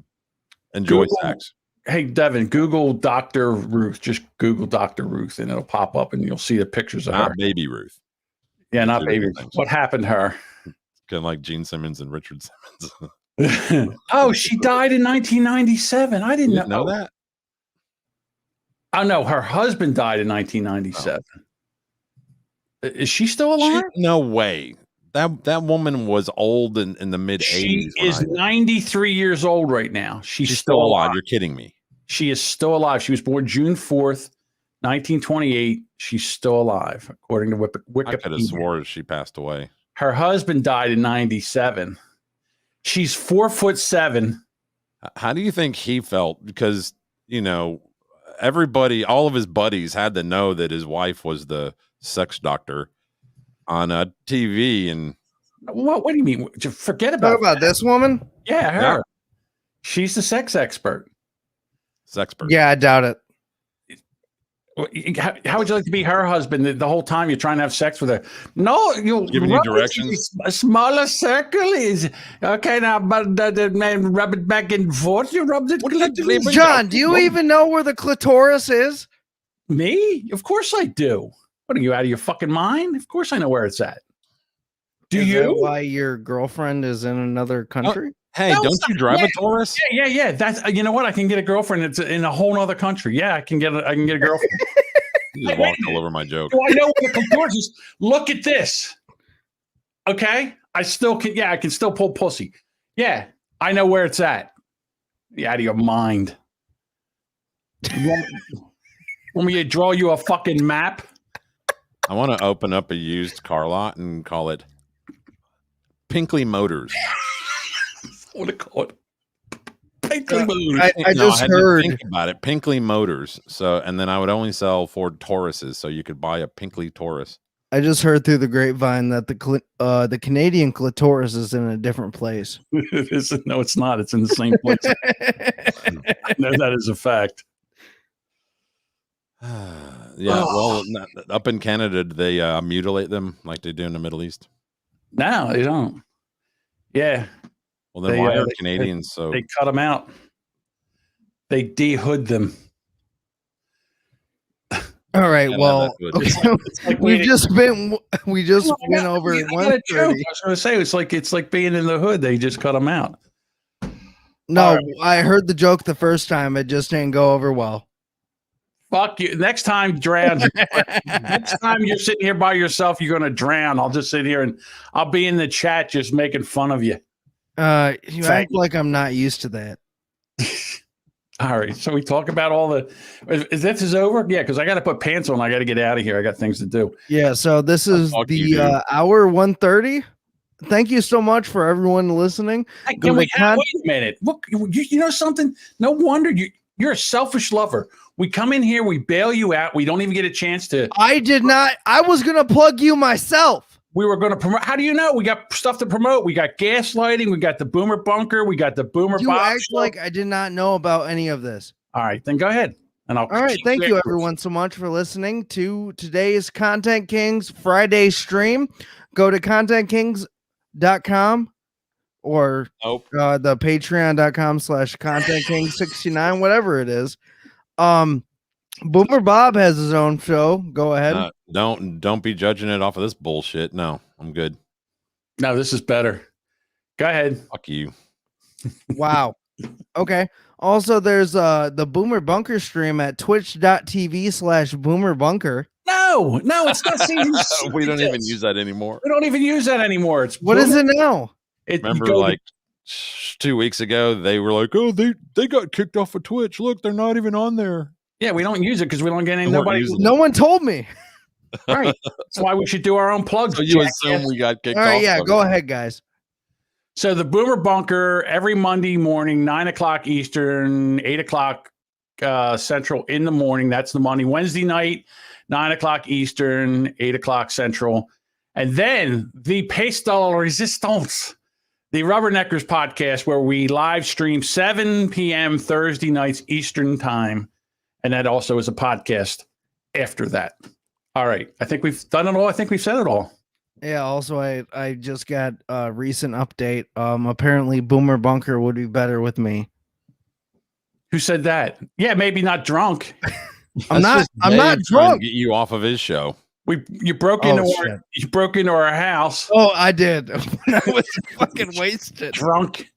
enjoy sex. Hey, Devin, Google Dr. Ruth. Just Google Dr. Ruth, and it'll pop up, and you'll see the pictures of her. Not Baby Ruth. Yeah, They're not two baby. different things. What happened to her? Kind of like Gene Simmons and Richard Simmons. Oh, she died in 1997. I didn't You didn't know oh. that? Oh no, her husband died in 1997. Is she still alive? No way. That woman was old in the mid 80s. She is 93 years old right now. She's still alive. You're kidding me. She is still alive. She was born June 4th, 1928. She's still alive, according to Wikipedia. I could have swore she passed away. Her husband died in 97. She's 4'7". How do you think he felt? Because, everybody, all of his buddies had to know that his wife was the sex doctor on TV. And what do you mean? Forget about this woman? Yeah, her. Yeah. She's the sex expert. Yeah, I doubt it. How would you like to be her husband the whole time you're trying to have sex with her? No, you giving you directions. A smaller circle is okay now, but the man rub it back and forth. You rub it. John, do you even know where the clitoris is? Me? Of course I do. What are you, out of your fucking mind? Of course I know where it's at. Do Is you? that why your girlfriend is in another country? Hey, No, don't it's you not- drive yeah, a Taurus? Yeah. That's you know what? I can get a girlfriend that's in a whole other country. Yeah, I can get a girlfriend. You just walked all over my joke. Do I know where the clitoris is? Look at this. Okay, I still can. Yeah, I can still pull pussy. Yeah, I know where it's at. You out of your mind. Want me to draw you a fucking map? I want to open up a used car lot and call it Pinkley Motors. I want to call it Pinkley Motors. I just had to heard. think about it. Pinkley Motors. So, and then I would only sell Ford Tauruses, so you could buy a Pinkley Taurus. I just heard through the grapevine that the Canadian clitoris is in a different place. No, it's not. It's in the same place. I know that is a fact. Yeah, well, up in Canada, do they mutilate them like they do in the Middle East? No, they don't. Yeah. Well, then why are Canadians so? They cut them out. They de-hood them. All right. Yeah, well, that's okay. like we waiting- just went over I got a 130. joke. I was going to say it's like being in the hood. They just cut them out. No, All right. I heard the joke the first time. It just didn't go over well. Fuck you. Next time, drown. Next time you're sitting here by yourself, you're going to drown. I'll just sit here and I'll be in the chat just making fun of you. You Thank act you. like I'm not used to that. All right. So we talk about all the. Is this over? Yeah, because I got to put pants on. I got to get out of here. I got things to do. Yeah. So this is Fuck the you, dude. hour 130. Thank you so much for everyone listening. Hey, Go can to we con- wait a minute? Look, you know something? No wonder you're a selfish lover. We come in here, we bail you out. We don't even get a chance to. I did not. I was gonna plug you myself. We were going to promote. How do you know? We got stuff to promote. We got gaslighting. We got the Boomer Bunker. We got the Boomer You Bob act show. like I did not know about any of this. All right, then go ahead. And I'll. All right. Thank you, everyone, so much for listening to today's Content Kings Friday stream. Go to contentkings.com or Nope. the patreon.com/contentkings69, whatever it is. Boomer Bob has his own show. Go ahead. Don't be judging it off of this bullshit. No, I'm good. No, this is better. Go ahead. Fuck you. Wow. Okay. Also, there's the Boomer Bunker stream at twitch.tv/Boomer Bunker. No, it's not season. We don't even use that anymore. We don't even use that anymore. It's What is it now? Remember, like 2 weeks ago, they were like, "Oh, they got kicked off of Twitch. Look, they're not even on there." Yeah, we don't use it because we don't get any. They weren't Nobody. using No one told me. Right. That's why we should do our own plugs. So you jackass. assume we got kicked All off? right. Yeah. of Go it. ahead, guys. So the Boomer Bunker every Monday morning, 9:00 Eastern, 8:00 Central in the morning. That's the Monday. Wednesday night, 9:00 Eastern, 8:00 Central. And then the Pace de la Resistance, the Rubberneckers podcast, where we live stream 7 p.m. Thursday nights Eastern time. And that also is a podcast after that. All right. I think we've done it all. I think we've said it all. Yeah. Also, I just got a recent update. Apparently, Boomer Bunker would be better with me. Who said that? Yeah, maybe not drunk. I'm That's not just Dave trying to drunk. Get you off of his show. You broke into shit. our house. Oh, I did. When I was fucking wasted. Drunk.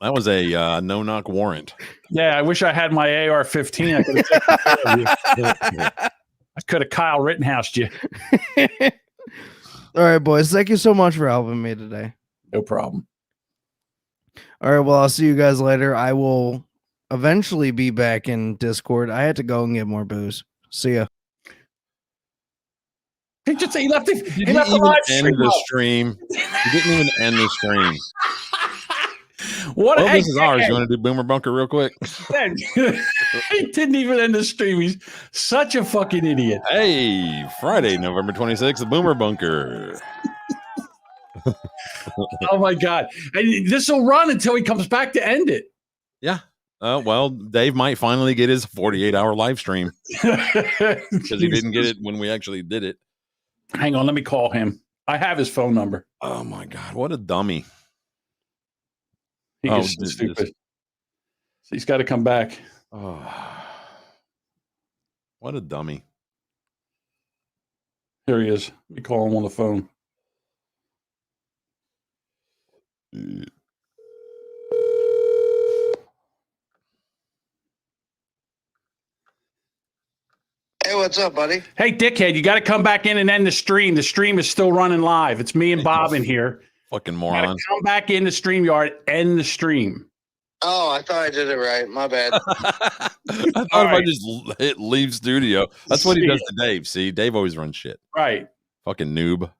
That was a no-knock warrant. Yeah, I wish I had my AR-15. I could have taken care of you. I could have Kyle Rittenhoused you. All right, boys. Thank you so much for helping me today. No problem. All right. Well, I'll see you guys later. I will eventually be back in Discord. I had to go and get more booze. See ya. He left the He didn't even end the stream. He didn't even end the stream. What? Well, Hey, this is ours. You want to do Boomer Bunker real quick? He didn't even end the stream. He's such a fucking idiot. Hey, Friday, November 26th, the Boomer Bunker. Oh my god! And this will run until he comes back to end it. Yeah. Well, Dave might finally get his 48-hour live stream because he didn't get it when we actually did it. Hang on, let me call him. I have his phone number. Oh my god, what a dummy! He is so stupid. So he's got to come back. Oh, what a dummy! Here he is. Let me call him on the phone. Hey, what's up, buddy? Hey, dickhead, you got to come back in and end the stream. The stream is still running live. It's me and Bob in here. Fucking You moron! gotta come back in the StreamYard, end the stream. Oh, I thought I did it right. My bad. I thought if I just hit leave studio, that's what he does to Dave. See, Dave always runs shit. Right. Fucking noob.